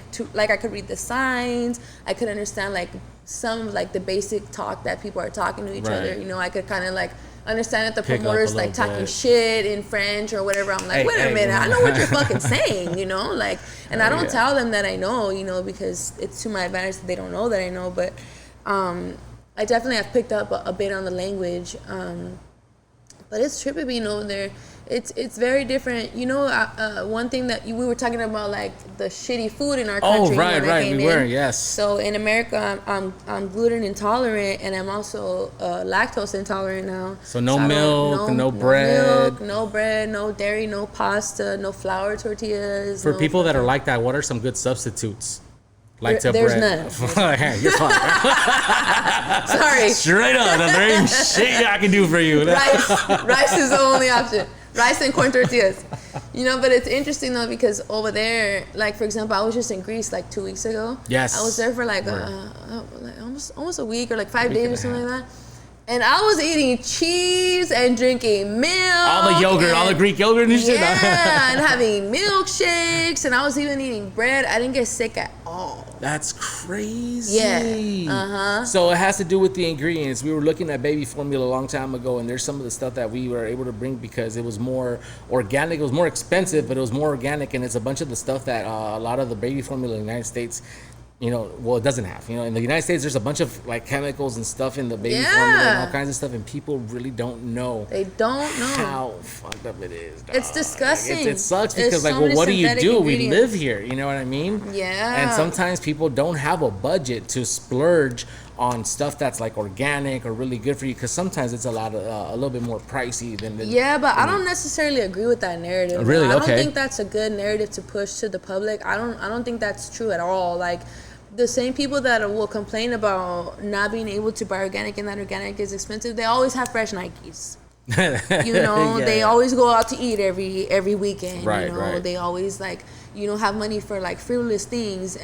S1: I could read the signs. I could understand like some like the basic talk that people are talking to each other. You know, I could kind of like understand that the promoters like talking shit in French or whatever. I'm like, wait a minute, I know what you're fucking saying, you know, like, and I don't tell them that I know, you know, because it's to my advantage that they don't know that I know. But I definitely have picked up a bit on the language. But it's trippy being over there. It's very different. You know, one thing that we were talking about, like the shitty food in our country.
S2: Oh, right, we were, yes.
S1: So in America, I'm gluten intolerant, and I'm also lactose intolerant now.
S2: So no milk, no bread.
S1: No bread, no dairy, no pasta, no flour tortillas.
S2: For people that are like that, what are some good substitutes? Like to
S1: there's
S2: bread.
S1: none.
S2: You're fine.
S1: Sorry.
S2: Straight up, there ain't shit I can do for you.
S1: Rice is the only option. Rice and corn tortillas. You know, but it's interesting though, because over there, like for example, I was just in Greece like 2 weeks ago.
S2: Yes.
S1: I was there for like almost a week or like 5 days or something like that. And I was eating cheese and drinking milk.
S2: All the yogurt, all the Greek yogurt and shit.
S1: Yeah, and having milkshakes, and I was even eating bread. I didn't get sick at all.
S2: That's crazy.
S1: Yeah.
S2: So it has to do with the ingredients. We were looking at baby formula a long time ago, and there's some of the stuff that we were able to bring because it was more organic. It was more expensive, but it was more organic, and it's a bunch of the stuff that a lot of the baby formula in the United States well, it doesn't have. In the United States, there's a bunch of like chemicals and stuff in the baby formula and all kinds of stuff, and people really don't know.
S1: They don't know
S2: how fucked up it is. Dog.
S1: It's disgusting.
S2: Like, it sucks because what do you do? We live here. You know what I mean?
S1: Yeah.
S2: And sometimes people don't have a budget to splurge on stuff that's like organic or really good for you, because sometimes it's a little bit more pricey than.
S1: Yeah, but I don't necessarily agree with that narrative.
S2: Really?
S1: I don't
S2: Okay.
S1: think that's a good narrative to push to the public. I don't think that's true at all. Like, the same people that will complain about not being able to buy organic and that organic is expensive, they always have fresh Nikes. They always go out to eat every weekend.
S2: Right, right.
S1: They always like have money for like frivolous things,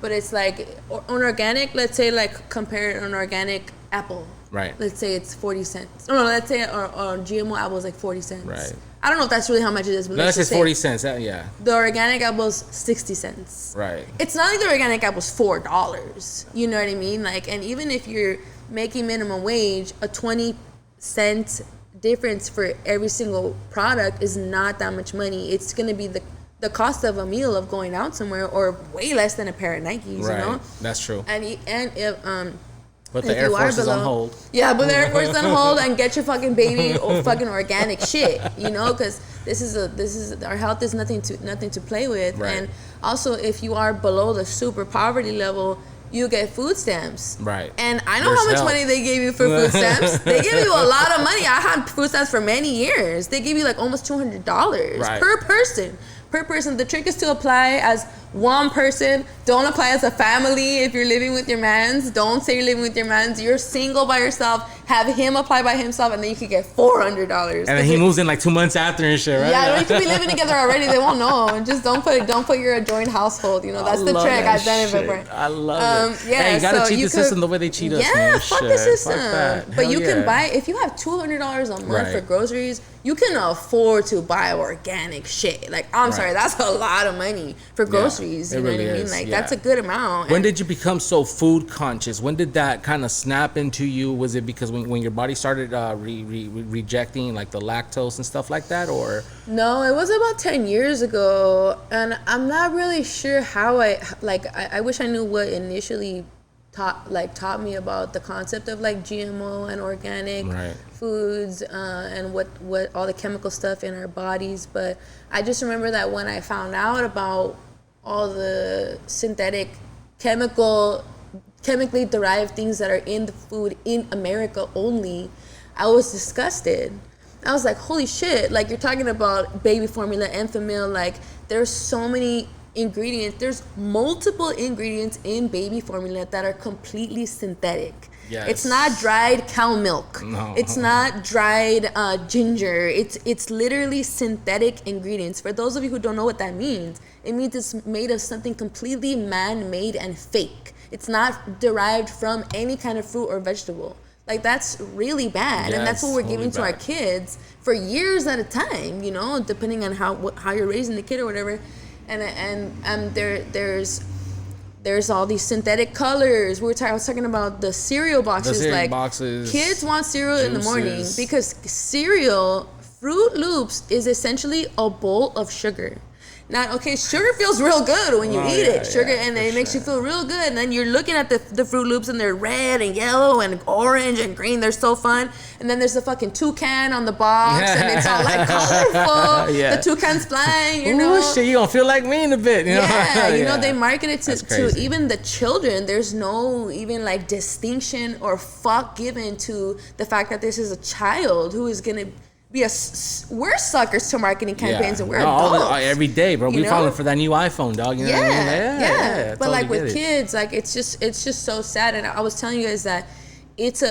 S1: but it's like on organic. Let's say like compare an organic apple.
S2: Right.
S1: Let's say it's 40 cents. No, let's say our GMO apple is like 40 cents.
S2: Right.
S1: I don't know if that's really how much it is, but
S2: let's just say 40 cents. Yeah.
S1: The organic apple's 60 cents.
S2: Right.
S1: It's not like the organic apple's $4. You know what I mean? Like, and even if you're making minimum wage, a 20-cent difference for every single product is not that much money. It's going to be the cost of a meal of going out somewhere, or way less than a pair of Nikes.
S2: Right. That's true.
S1: And if
S2: But the Air Force is on hold.
S1: Yeah, but the Air Force is on hold, and get your fucking baby or fucking organic shit, because this is our health is nothing to play with.
S2: Right.
S1: And also, if you are below the super poverty level, you get food stamps.
S2: Right.
S1: And I know how much money they gave you for food stamps. They give you a lot of money. I had food stamps for many years. They give you like almost $200 per person. The trick is to apply as one person. Don't apply as a family. If you're living with your mans, don't say you're living with your mans. You're single by yourself. Have him apply by himself, and then you could get $400.
S2: And then he moves in like 2 months after and shit, right?
S1: Yeah, we could be living together already. They won't know. Just don't put your joint household. That's the trick. I've done it before.
S2: I love it.
S1: Yeah,
S2: hey, you gotta cheat the system the way they cheat us.
S1: Yeah, fuck the system. But you
S2: can
S1: buy, if you have $200 a month for groceries, you can afford to buy organic shit. Like, I'm sorry, that's a lot of money for groceries. You know what I mean? Like, that's a good amount.
S2: When did you become so food conscious? When did that kind of snap into you? Was it because when your body started rejecting like the lactose and stuff like that, or?
S1: No, it was about 10 years ago, and I'm not really sure how I wish I knew what initially taught me about the concept of like GMO and organic foods and what all the chemical stuff in our bodies. But I just remember that when I found out about all the synthetic chemically derived things that are in the food in America only, I was disgusted. I was like, holy shit, like, you're talking about baby formula, Enfamil, like, there's so many ingredients. There's multiple ingredients in baby formula that are completely synthetic. Yes. It's not dried cow milk. No. It's not dried ginger. It's literally synthetic ingredients. For those of you who don't know what that means, it means it's made of something completely man-made and fake. It's not derived from any kind of fruit or vegetable. Like, that's really bad. And that's what we're giving to our kids for years at a time, depending on how you're raising the kid or whatever. And there's all these synthetic colors. I was talking about the cereal boxes. Kids want cereal in the morning because Fruit Loops is essentially a bowl of sugar. Now, okay, sugar feels real good when you eat it. Sugar, and it makes you feel real good. And then you're looking at the Fruit Loops, and they're red and yellow and orange and green. They're so fun. And then there's a fucking toucan on the box, and it's all like colorful. The toucan's flying,
S2: Ooh, shit, you gonna feel like me in a bit.
S1: They market it to even the children. There's no even like distinction or fuck given to the fact that this is a child who is gonna. We're suckers to marketing campaigns, and we're adults.
S2: Every day, bro. We're falling for that new iPhone, dog. You know what I mean?
S1: Yeah. But totally, like with kids, like it's just so sad. And I was telling you guys that it's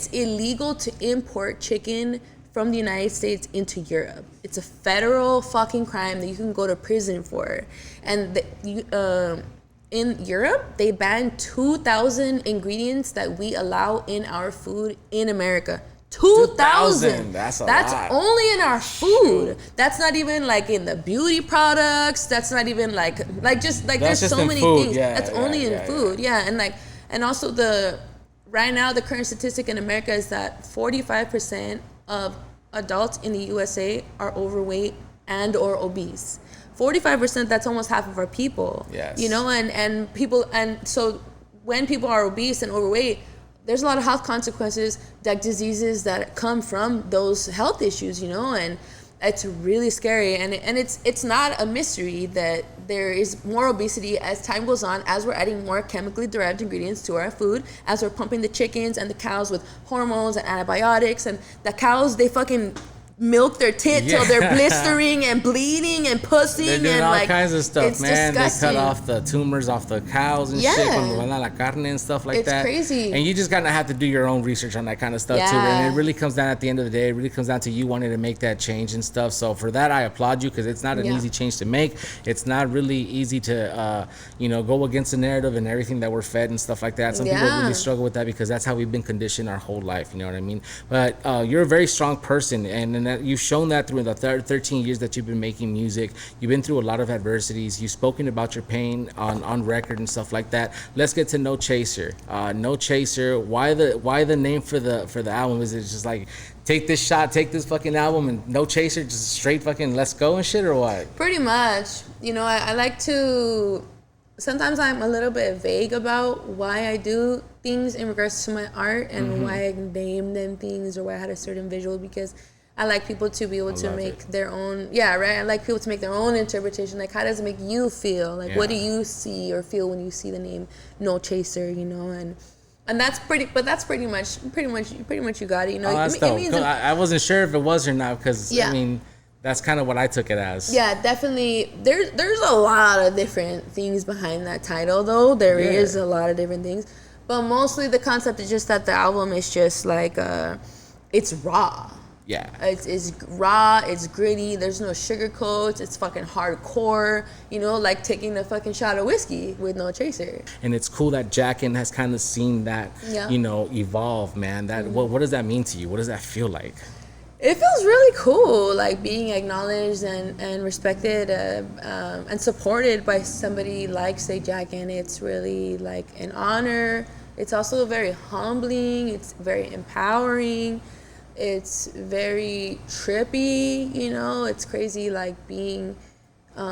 S1: illegal to import chicken from the United States into Europe. It's a federal fucking crime that you can go to prison for. And in Europe, they banned 2,000 ingredients that we allow in our food in America. 2,000. That's lot. Only in our food. That's not even like in the beauty products. That's not even like there's so many
S2: food.
S1: things. That's only in food. And also right now the current statistic in America is that 45% of adults in the USA are overweight and or obese. 45%, that's almost half of our people.
S2: Yes.
S1: You know, and people, and so when people are obese and overweight, there's a lot of health consequences, like diseases that come from those health issues, you know, and it's really scary. And it's not a mystery that there is more obesity as time goes on, as we're adding more chemically derived ingredients to our food, as we're pumping the chickens and the cows with hormones and antibiotics, and the cows, they fucking milk their tit till they're blistering and bleeding and pussing.
S2: They're doing
S1: and
S2: all
S1: like,
S2: kinds of stuff,
S1: it's
S2: man.
S1: disgusting.
S2: They cut off the tumors off the cows and shit, cuando van a la carne and stuff like that.
S1: It's crazy.
S2: And you just gotta have to do your own research on that kind of stuff too. And it really comes down at the end of the day. It really comes down to you wanting to make that change and stuff. So for that, I applaud you, because it's not an easy change to make. It's not really easy to, go against the narrative and everything that we're fed and stuff like that. Some people really struggle with that because that's how we've been conditioned our whole life. You know what I mean? But you're a very strong person, and that you've shown that through the 13 years that you've been making music. You've been through a lot of adversities. You've spoken about your pain on record and stuff like that. Let's get to No Chaser. No Chaser. Why the name for the album? Is it just like, take this shot, take this fucking album, and No Chaser, just straight fucking let's go and shit, or what?
S1: Pretty much. You know, I like to, sometimes I'm a little bit vague about why I do things in regards to my art and why I name them things or why I had a certain visual, because I like people to be able to make their own, I like people to make their own interpretation. Like, how does it make you feel? Like, what do you see or feel when you see the name No Chaser, you know? And that's pretty much you got it, you know?
S2: Oh, that's dope. I wasn't sure if it was or not, because, I mean, that's kind of what I took it as. Yeah,
S1: definitely. There's a lot of different things behind that title, though. There is a lot of different things. But mostly the concept is just that the album is just like, it's raw.
S2: Yeah.
S1: It's raw, it's gritty, there's no sugarcoats, it's fucking hardcore, you know, like taking a fucking shot of whiskey with No Chaser.
S2: And it's cool that Jackin has kind of seen that, evolve, man. That what does that mean to you? What does that feel like?
S1: It feels really cool, like being acknowledged and respected and supported by somebody like, say, Jackin. It's really like an honor. It's also very humbling, it's very empowering. It's very trippy, you know. It's crazy, like being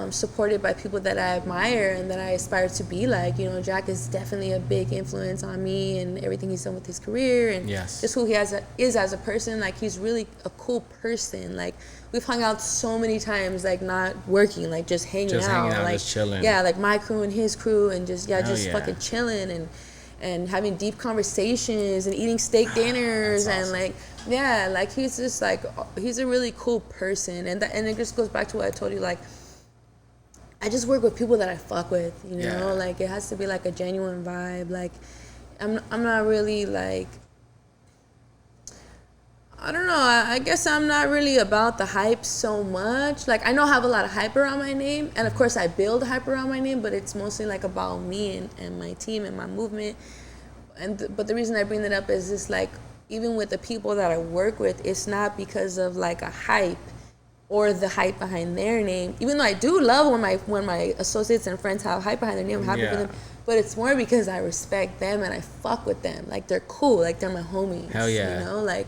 S1: supported by people that I admire and that I aspire to be like. You know, Jack is definitely a big influence on me and everything he's done with his career and just who he is as a person. Like, he's really a cool person. Like, we've hung out so many times, like not working, like just hanging out, like
S2: just chilling.
S1: Yeah, like my crew and his crew, and just fucking chilling and having deep conversations and eating steak dinners and like he's just like, he's a really cool person, and it just goes back to what I told you, like I just work with people that I fuck with, you know, like it has to be like a genuine vibe. Like I'm not really like, I don't know, I guess I'm not really about the hype so much. Like, I know I have a lot of hype around my name, and of course I build hype around my name, but it's mostly like about me and my team and my movement. But the reason I bring that up is just like, even with the people that I work with, it's not because of like a hype or the hype behind their name. Even though I do love when my associates and friends have hype behind their name, I'm happy for them. But it's more because I respect them and I fuck with them. Like, they're cool. Like, they're my homies.
S2: Hell yeah.
S1: You know, like,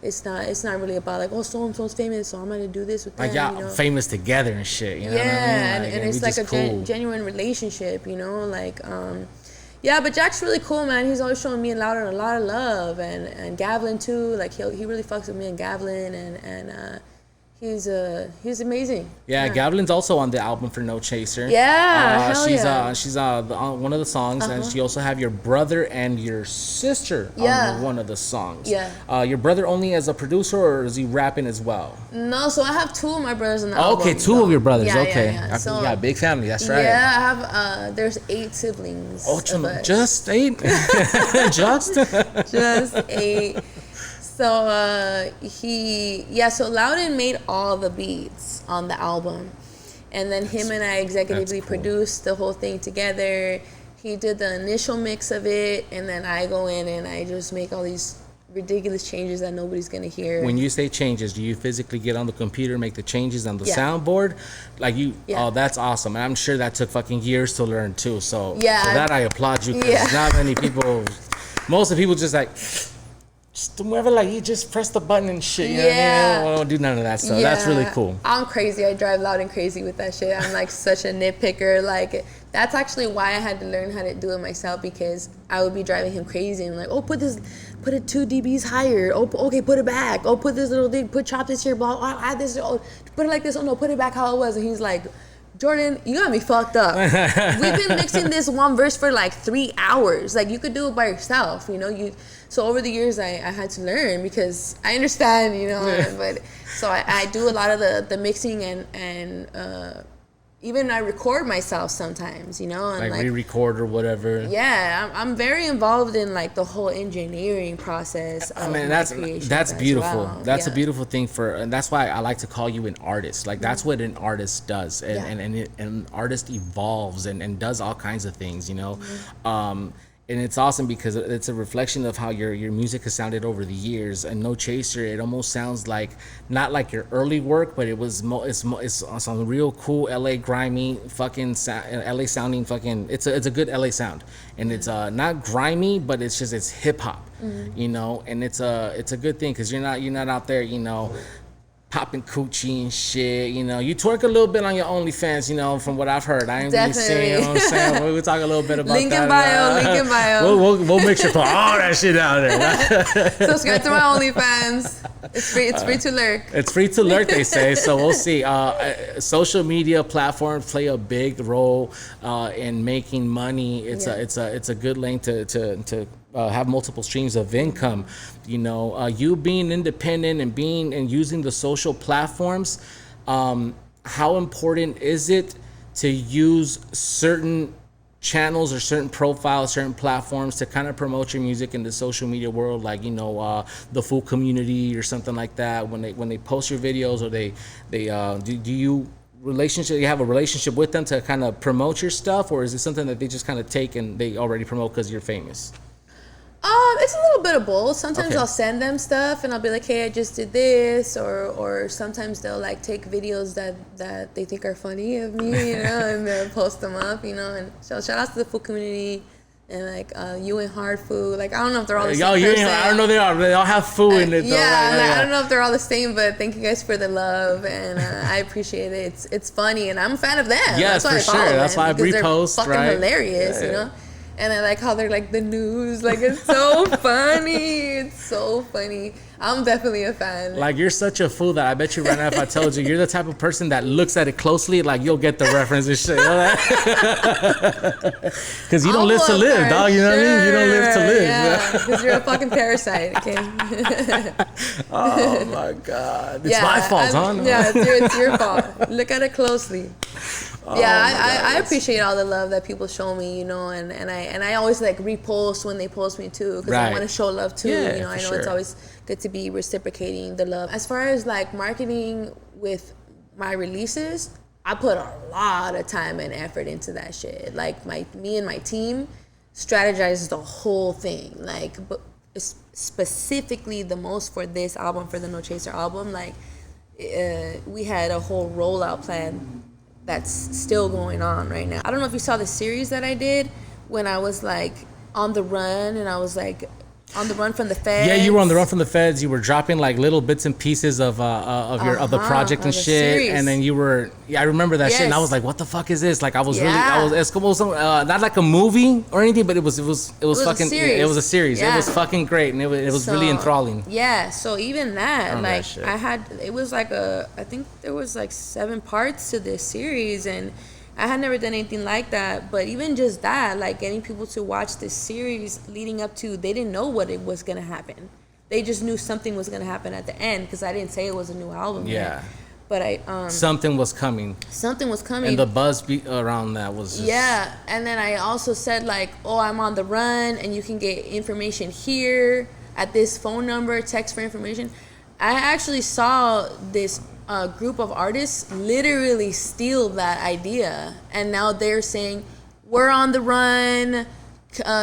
S1: it's not really about like, oh, so-and-so's famous, so I'm gonna do this with them.
S2: Like, y'all famous together and shit, you know what I mean? Like,
S1: and it's like a genuine relationship, you know? Like, but Jack's really cool, man. He's always showing me and Louder a lot of love, and Gavlin too. Like, he really fucks with me and Gavlin, and he's amazing.
S2: Yeah, Gavlin's also on the album for No Chaser.
S1: Yeah,
S2: she's on one of the songs, and she also have your brother and your sister on one of the songs. Yeah. Your brother only as a producer, or is he rapping as well?
S1: No, so I have two of my brothers on the album.
S2: Okay, two of your brothers.
S1: Yeah.
S2: So, you got a big family. That's right.
S1: Yeah, I have. There's 8 siblings.
S2: Oh, just 8.
S1: Just 8. So so Loudon made all the beats on the album, and then him and I executively produced the whole thing together. He did the initial mix of it, and then I go in and I just make all these ridiculous changes that nobody's gonna hear.
S2: When you say changes, do you physically get on the computer, make the changes on the soundboard? Like oh, that's awesome. And I'm sure that took fucking years to learn too. So for that I applaud you, because not many people, most of the people just like, just mueve like you just press the button and shit. You know what I mean? I don't do none of that stuff.
S1: Yeah.
S2: That's really cool.
S1: I'm crazy. I drive loud and crazy with that shit. I'm like such a nitpicker. Like that's actually why I had to learn how to do it myself, because I would be driving him crazy and like, oh, put it 2 dBs higher. Oh, okay, put it back. Oh, put this little thing. Chop this here. Blah. Oh, add this. Oh, put it like this. Oh no, put it back how it was. And he's like, Jordan, you got me fucked up. We've been mixing this one verse for like 3 hours. Like you could do it by yourself, you know. So over the years, I had to learn, because I understand, you know. But so I do a lot of the mixing and even I record myself sometimes, you know, and
S2: like re-record or whatever.
S1: Yeah, I'm very involved in like the whole engineering process.
S2: I mean, that's beautiful.
S1: Well.
S2: That's a beautiful thing and that's why I like to call you an artist. Like that's what an artist does, and an artist evolves and does all kinds of things, you know. And it's awesome because it's a reflection of how your music has sounded over the years. And No Chaser, it almost sounds like not like your early work, but it's some real cool LA grimy fucking LA sounding fucking. It's a good LA sound, and it's not grimy, but it's hip hop, you know. And it's a good thing, because you're not out there, you know, popping coochie and shit, you know. You twerk a little bit on your OnlyFans, you know, from what I've heard. I ain't really saying, you know what I'm saying. We'll talk a little bit about
S1: link
S2: that.
S1: Link in bio.
S2: We'll make sure to put all that shit out there.
S1: Subscribe to my OnlyFans. It's free to lurk.
S2: It's free to lurk, they say. So we'll see. Social media platforms play a big role in making money. It's a good lane to have multiple streams of income. You know, you being independent and using the social platforms, how important is it to use certain channels or certain profiles, certain platforms to kind of promote your music in the social media world, like, you know, the Fool community or something like that, when they post your videos, or they do you have a relationship with them to kind of promote your stuff, or is it something that they just kind of take and they already promote because you're famous?
S1: It's a little bit of both. Sometimes I'll send them stuff and I'll be like, hey, I just did this, or sometimes they'll like take videos that they think are funny of me, you know, and they'll post them up, you know. And so shout out to the Food community and like you and Hard Food. Like I don't know if they're all the same.
S2: I don't know they all have food in it though.
S1: I don't know if they're all the same, but thank you guys for the love, and I appreciate it. It's funny, and I'm a fan of them.
S2: Yes, for sure. That's why I repost.
S1: They're fucking hilarious, you know. And I like how they're like the news. Like, it's so funny. It's so funny. I'm definitely a fan.
S2: Like, you're such a fool that I bet you right now if I told you, you're the type of person that looks at it closely, like, you'll get the reference and shit. You know that? Because you don't live to live, dog. You know what I mean? You don't live to live.
S1: Yeah, because you're a fucking parasite, okay?
S2: Oh, my God. It's my fault, huh? No.
S1: Yeah, it's your fault. Look at it closely. I appreciate all the love that people show me, you know, and I always like repost when they post me too, because I want to show love too.
S2: Yeah,
S1: you know, I know it's always good to be reciprocating the love. As far as like marketing with my releases, I put a lot of time and effort into that shit. Like me and my team strategizes the whole thing. Like, but specifically the most for this album, for the No Chaser album, like we had a whole rollout plan that's still going on right now. I don't know if you saw the series that I did when I was like on the run, and I was like on the run from the feds.
S2: Yeah, you were on the run from the feds. You were dropping like little bits and pieces of the project and shit, series. And then you were. I remember that shit, and I was like, "What the fuck is this?" Like, I was it's not like a movie or anything, but it was fucking. It was a series. Yeah. It was fucking great, and it was really enthralling.
S1: Yeah. So even that, like, I had, it was like I think there was like 7 parts to this series, and I had never done anything like that. But even just that, like getting people to watch this series leading up to, they didn't know what it was going to happen. They just knew something was going to happen at the end, because I didn't say it was a new album yet. But
S2: something was coming.
S1: Something was coming.
S2: And the buzz around that was just...
S1: Yeah. And then I also said like, oh, I'm on the run and you can get information here at this phone number, text for information. I actually saw this group of artists literally steal that idea, and now they're saying, we're on the run,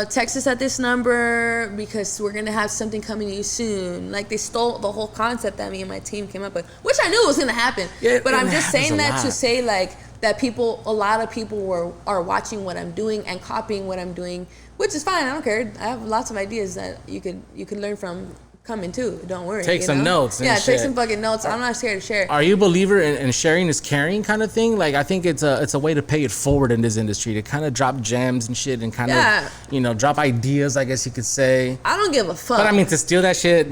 S1: text us at this number because we're gonna have something coming to you soon. Like, they stole the whole concept that me and my team came up with, which I knew was gonna happen. But I'm just saying that to say like that a lot of people are watching what I'm doing and copying what I'm doing, which is fine. I don't care. I have lots of ideas that you could learn from coming too. Don't worry.
S2: Take some notes.
S1: Yeah,
S2: take
S1: take some fucking notes. I'm not scared to share.
S2: Are you a believer in sharing is caring kind of thing? Like, I think it's a way to pay it forward in this industry, to kind of drop gems and shit and kind of, drop ideas, I guess you could say.
S1: I don't give a fuck.
S2: But I mean, to steal that shit,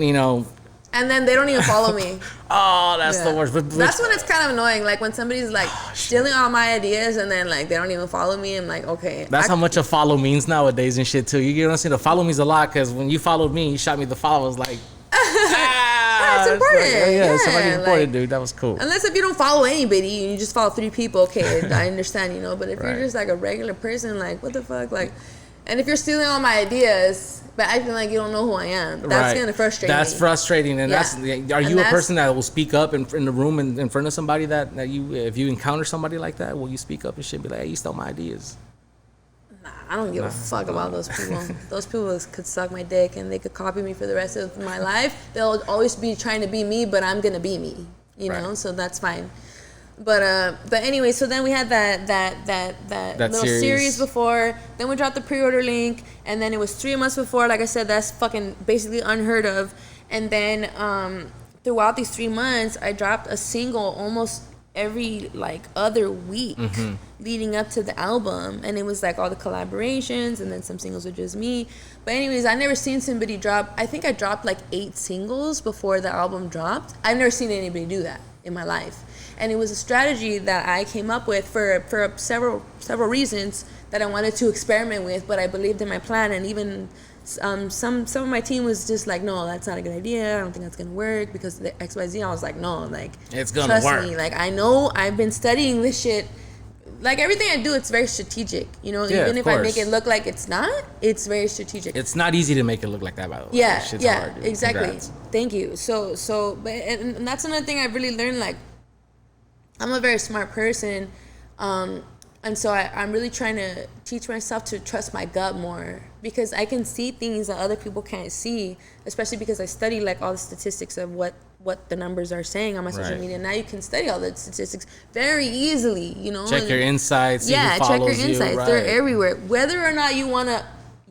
S1: And then they don't even follow me.
S2: Oh, that's the worst. But
S1: that's when it's kind of annoying. Like when somebody's like stealing all my ideas and then like they don't even follow me. I'm like, okay.
S2: That's how much a follow means nowadays and shit too. You get what I'm saying? The follow means a lot, because when you followed me, you shot me the follow. I was like,
S1: that's important.
S2: Like, somebody important, dude. That was cool.
S1: Unless if you don't follow anybody and you just follow 3 people, okay, I understand, But if you're just like a regular person, like what the fuck, like. And if you're stealing all my ideas, but acting like you don't know who I am, that's gonna frustrate me.
S2: That's frustrating, and are you a person that will speak up in the room in front of somebody that you, if you encounter somebody like that, will you speak up and shit, be like, hey, you stole my ideas?
S1: Nah, I don't give a fuck about those people. Those people could suck my dick and they could copy me for the rest of my life. They'll always be trying to be me, but I'm gonna be me, you know. So that's fine. But anyway, so then we had that little series before. Then we dropped the pre-order link, and then it was 3 months before. Like I said, that's fucking basically unheard of. And then throughout these 3 months, I dropped a single almost every like other week leading up to the album, and it was like all the collaborations, and then some singles with just me. But anyways, I never seen somebody drop. I think I dropped like 8 singles before the album dropped. I've never seen anybody do that in my life. And it was a strategy that I came up with for several reasons that I wanted to experiment with, but I believed in my plan. And even some of my team was just like, no, that's not a good idea. I don't think that's gonna work because the XYZ. I was like, no, like
S2: it's gonna work.
S1: Trust me. Like I know I've been studying this shit. Like everything I do, it's very strategic. Even if I make it look like it's not, it's very strategic.
S2: It's not easy to make it look like that, by the way.
S1: Yeah,
S2: hard,
S1: exactly.
S2: Congrats.
S1: Thank you. But and that's another thing I've really learned. Like, I'm a very smart person, and so I'm really trying to teach myself to trust my gut more, because I can see things that other people can't see, especially because I study like all the statistics of what the numbers are saying on my social media. Now you can study all the statistics very easily,
S2: Check your insights.
S1: Yeah, check your insights. They're everywhere. Whether or not you want to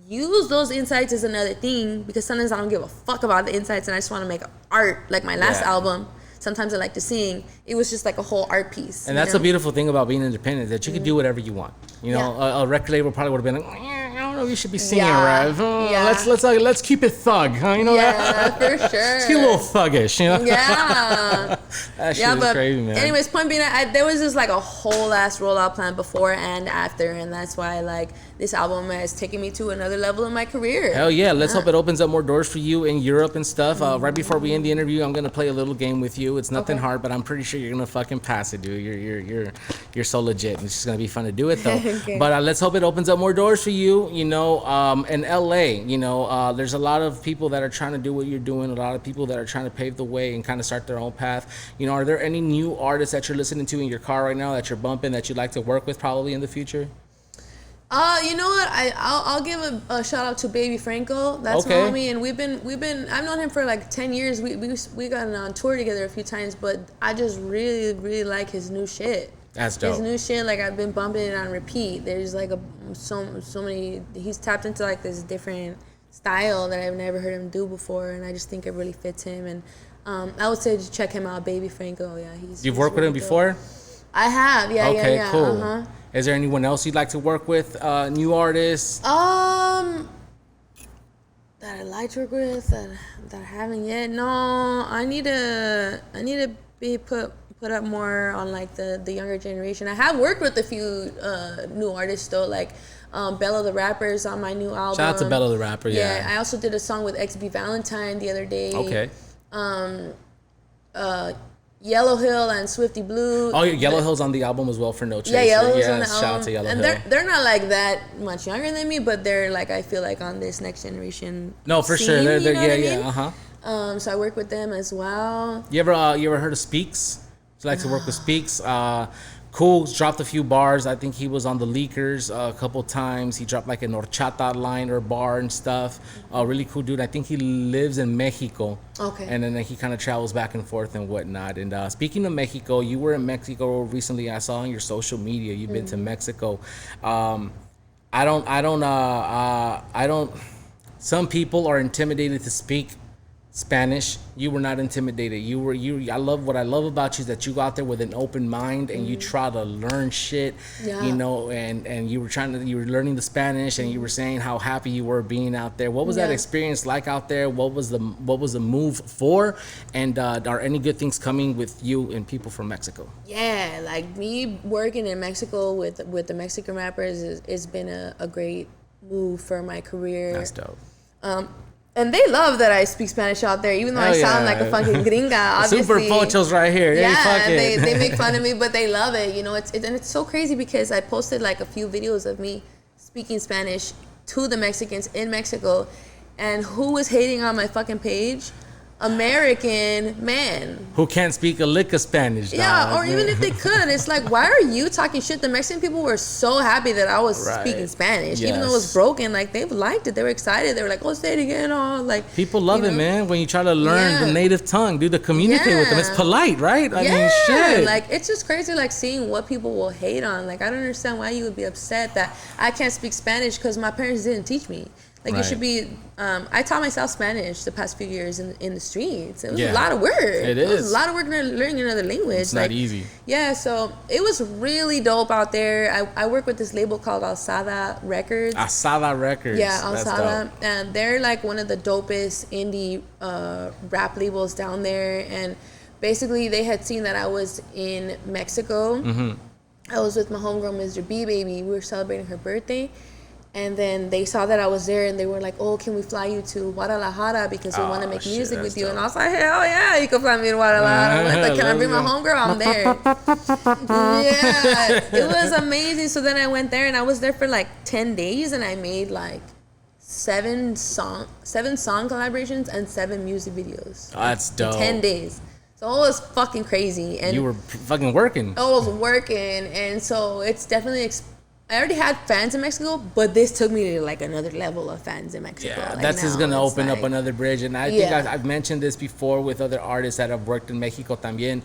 S1: use those insights is another thing, because sometimes I don't give a fuck about the insights and I just want to make art. Like my last album, sometimes I like to sing. It was just like a whole art piece.
S2: And that's the beautiful thing about being independent, that you can do whatever you want. A record label probably would have been like, I don't know, you should be singing, Rev. Let's keep it thug, huh?
S1: For sure.
S2: Let's keep a little thuggish,
S1: Yeah.
S2: That shit is crazy, man.
S1: Anyways, point being, there was just like a whole ass rollout plan before and after, and that's why like this album has taken me to another level in my career.
S2: Hell yeah! Let's hope it opens up more doors for you in Europe and stuff. Right before we end the interview, I'm gonna play a little game with you. It's nothing hard, but I'm pretty sure you're gonna fucking pass it, dude. You're so legit. It's just gonna be fun to do it though. Okay. But let's hope it opens up more doors for you. In LA, there's a lot of people that are trying to do what you're doing. A lot of people that are trying to pave the way and kind of start their own path. Are there any new artists that you're listening to in your car right now that you're bumping that you'd like to work with probably in the future?
S1: You know what? I'll give a shout out to Baby Franco. That's my homie, and we've been. I've known him for like 10 years. We got on tour together a few times, but I just really really like his new shit.
S2: That's dope.
S1: His new shit, like I've been bumping it on repeat. There's like so many. He's tapped into like this different style that I've never heard him do before, and I just think it really fits him. And I would say just check him out, Baby Franco. Yeah,
S2: You've worked with him before?
S1: I have. Yeah.
S2: Okay,
S1: yeah.
S2: Cool.
S1: Uh-huh.
S2: Is there anyone else you'd like to work with? New artists?
S1: That I like to work with that I haven't yet. No, I need to be put up more on like the younger generation. I have worked with a few new artists though, like Bella the Rapper's on my new album.
S2: Shout out to Bella the Rapper. Yeah.
S1: I also did a song with XB Valentine the other day.
S2: Okay.
S1: Yellow Hill and Swifty Blue.
S2: Oh, Yellow Hill's on the album as well for No Chaser.
S1: Yeah, Yellow Hill's on the album.
S2: Shout out to Yellow Hill.
S1: And they're not like that much younger than me, but they're like, I feel like on this next generation.
S2: No, for
S1: scene,
S2: sure. They're
S1: you know what I mean?
S2: Uh-huh.
S1: So I work with them as well.
S2: You ever heard of Speaks? You like to work with Speaks? Cool, dropped a few bars. I think he was on the Leakers a couple times. He dropped like a horchata line or bar and stuff. Really cool dude. I think he lives in Mexico.
S1: Okay.
S2: And then he kind of travels back and forth and whatnot. And speaking of Mexico, you were in Mexico recently. I saw on your social media you've been to Mexico. I don't. Some people are intimidated to speak Spanish, you were not intimidated. I love what I love about you is that you go out there with an open mind and you try to learn shit, you know, and you were learning the Spanish and you were saying how happy you were being out there. What was that experience like out there? What was the move for? And are any good things coming with you and people from Mexico?
S1: Yeah, like me working in Mexico with the Mexican rappers it's been a great move for my career.
S2: That's dope.
S1: And they love that I speak Spanish out there, even though I sound like a fucking gringa. Obviously.
S2: Super pochos right here.
S1: Yeah, they make fun of me, but they love it. You know, and it's so crazy because I posted like a few videos of me speaking Spanish to the Mexicans in Mexico, and who was hating on my fucking page? American man
S2: who can't speak a lick of Spanish.
S1: Yeah, or even if they could, it's like, why are you talking shit? The Mexican people were so happy that I was speaking Spanish, even though it was broken. Like they liked it, they were excited. They were like, "Oh, say it again!" Oh, like
S2: people love it, man. When you try to learn the native tongue, dude, to communicate with them, it's polite, right? I mean, shit.
S1: Like it's just crazy, like seeing what people will hate on. Like I don't understand why you would be upset that I can't speak Spanish because my parents didn't teach me. Like you should be. I taught myself Spanish the past few years in the streets. It was a lot of work. It was a lot of work learning another language.
S2: It's not easy.
S1: Yeah, so it was really dope out there. I work with this label called Alzada Records.
S2: Alzada Records.
S1: Yeah, Alzada, and they're like one of the dopest indie rap labels down there. And basically, they had seen that I was in Mexico. I was with my homegirl, Mr. B Baby. We were celebrating her birthday. And then they saw that I was there and they were like, "Oh, can we fly you to Guadalajara because we want to make music with you?" Dope. And I was like, "Hell yeah, you can fly me to Guadalajara." Like, can I bring my homegirl? I'm there. Yeah, it was amazing. So then I went there and I was there for like 10 days and I made like 7 song collaborations and 7 music videos.
S2: Oh, that's dope.
S1: 10 days. So it was fucking crazy. And
S2: you were fucking working.
S1: I was working. And so it's definitely I already had fans in Mexico, but this took me to like another level of fans in Mexico.
S2: Yeah,
S1: like
S2: that's just gonna open
S1: like,
S2: up another bridge. And I think I've mentioned this before with other artists that have worked in Mexico también.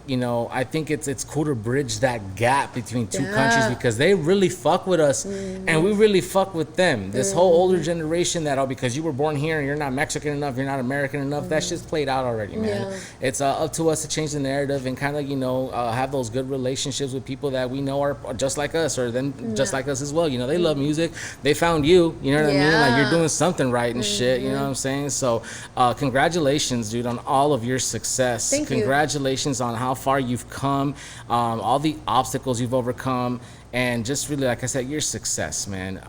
S2: You know, I think it's cool to bridge that gap between two countries because they really fuck with us and we really fuck with them. This whole older generation that, because you were born here and you're not Mexican enough, you're not American enough, that shit's played out already, man. It's up to us to change the narrative and kind of, you know, have those good relationships with people that we know are just like us or then just like us as well. You know, they love music. They found you, you know what I mean? Like you're doing something right and shit, you know what I'm saying? So congratulations, dude, on all of your success.
S1: Thank you.
S2: Congratulations on how far you've come, all the obstacles you've overcome, and just really, like I said, your success, man.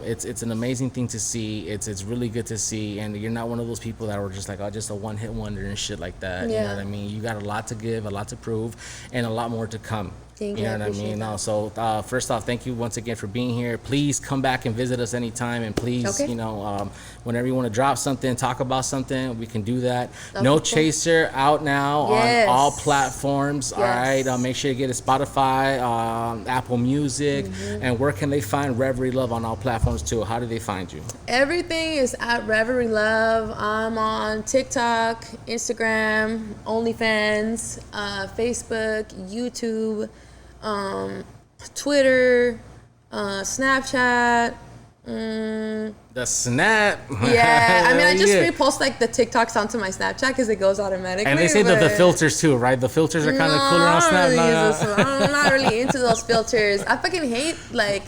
S2: It's an amazing thing to see. It's really good to see, and you're not one of those people that were just like, oh, just a one-hit wonder and shit like that. You know what I mean? You got a lot to give, a lot to prove, and a lot more to come.
S1: Thank you.
S2: You know what I mean? No, so first off, thank you once again for being here. Please come back and visit us anytime, and please, you know, whenever you want to drop something, talk about something, we can do that. No Chaser out now on all platforms. All right, make sure you get a Spotify, Apple Music, and where can they find Reverie Love on all platforms too? How do they find you? Everything
S1: is at Reverie Love. I'm on TikTok, Instagram, OnlyFans, Facebook, YouTube. Twitter, Snapchat.
S2: The Snap.
S1: Yeah, I mean, I just repost like the TikToks onto my Snapchat because it goes automatically.
S2: And they say that the filters too, right? The filters are kind of cooler on Snap.
S1: I'm not really into those filters. I fucking hate, like,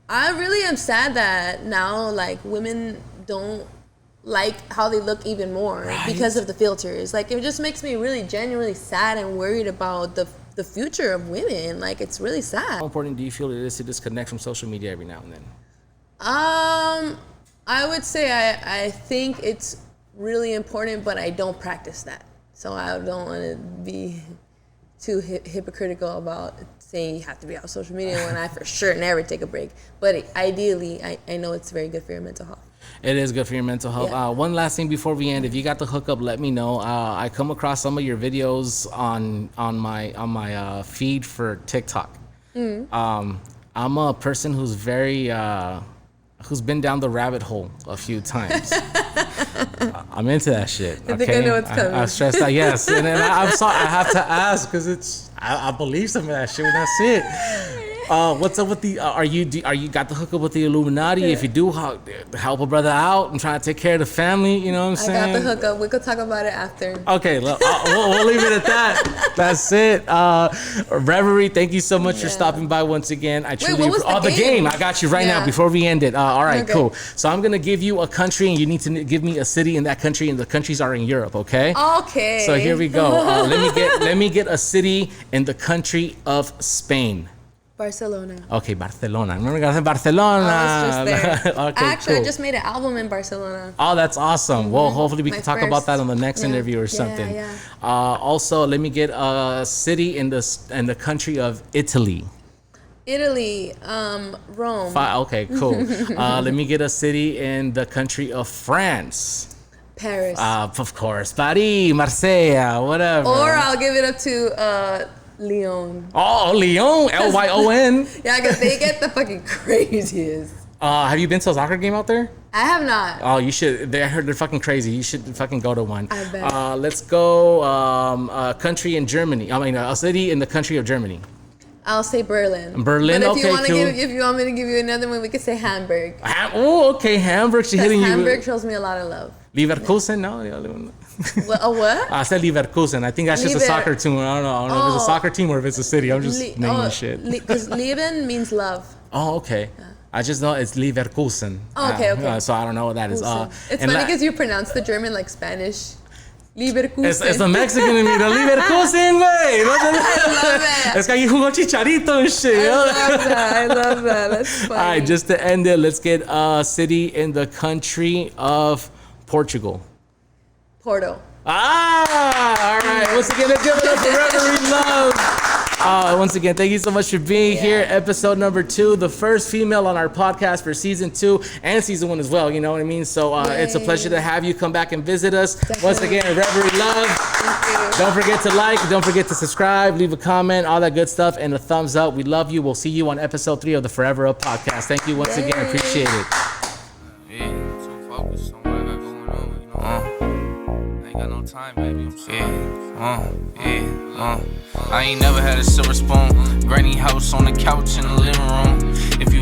S1: I really am sad that now, like, women don't like how they look even more because of the filters. Like, it just makes me really genuinely sad and worried about the future of women. Like, it's really sad.
S2: How important do you feel it is to disconnect from social media every now and then?
S1: I would say I think it's really important, but I don't practice that. So I don't want to be too hypocritical about saying you have to be off social media when I for sure never take a break. But ideally, I know it's very good for your mental health.
S2: It is good for your mental health. One last thing before we end, if you got the hookup, let me know. I come across some of your videos on my feed for TikTok. I'm a person who's very who's been down the rabbit hole a few times. I'm into that shit.
S1: I think I know what's coming.
S2: I'm stressed out. Yes, and then I'm sorry. I have to ask because I believe some of that shit when I see it. What's up with the? Are you got the hookup with the Illuminati? If you do, help a brother out and try to take care of the family. You know what I'm saying?
S1: I got the hookup. We could talk about it after.
S2: Okay, look, we'll leave it at that. That's it. Reverie, thank you so much for stopping by once again. I truly.
S1: What was
S2: the game? I got you right now. Before we end it. All right,
S1: okay.
S2: Cool. So I'm gonna give you a country, and you need to give me a city in that country, and the countries are in Europe. Okay.
S1: Okay.
S2: So here we go. Let me get a city in the country of Spain.
S1: Barcelona.
S2: Okay, Barcelona. Remember, I said Barcelona.
S1: I was just there.
S2: Okay,
S1: Actually,
S2: cool.
S1: I just made an album in Barcelona.
S2: Oh, that's awesome. Well, hopefully we can talk about that on the next interview or something.
S1: Yeah.
S2: Also, let me get a city in the country of Italy.
S1: Italy, Rome.
S2: Okay, cool. Let me get a city in the country of France.
S1: Paris.
S2: Of course, Paris, Marseille, whatever.
S1: Or I'll give it up to Lyon.
S2: Oh, Lyon, Lyon.
S1: Yeah, because they get the fucking craziest.
S2: Have you been to a soccer game out there?
S1: I have not.
S2: Oh, you should. I heard they're fucking crazy. You should fucking go to one.
S1: I bet.
S2: Let's go. A country in Germany. I mean, a city in the country of Germany.
S1: I'll say Berlin.
S2: Berlin.
S1: But if
S2: Okay, cool.
S1: If you want me to give you another one, we could say Hamburg.
S2: Oh, okay, Hamburg. She's hitting you.
S1: Hamburg shows me a lot of love.
S2: Leverkusen, no.
S1: A what?
S2: I said Leverkusen. I think that's just a soccer team. I don't know if it's a soccer team or if it's a city. I'm just naming shit.
S1: Because Leben means love.
S2: Oh, okay. I just know it's Leverkusen.
S1: Oh, okay.
S2: So I don't know what that is.
S1: It's funny because you pronounce the German like Spanish. Leverkusen.
S2: It's the Mexican in me. The Leverkusen, güey.
S1: I love it.
S2: Es que ahí jugó Chicharito and shit.
S1: I love that. That's funny.
S2: All right, just to end it, let's get a city in the country of Portugal.
S1: Porto.
S2: All right. Once again, let's give it up for Reverie Love. Once again, thank you so much for being here. Episode number 2, the first female on our podcast for season 2 and season 1 as well. You know what I mean? So it's a pleasure to have you come back and visit us. Definitely. Once again, Reverie Love.
S1: Thank you.
S2: Don't forget to like, don't forget to subscribe, leave a comment, all that good stuff, and a thumbs up. We love you. We'll see you on episode 3 of the Forever Up podcast. Thank you once again. Appreciate it.
S3: Yeah, too focused on what I got going on, you know. I ain't got no time, baby. I'm sorry. I ain't never had a silver spoon. Granny house on the couch in the living room. If you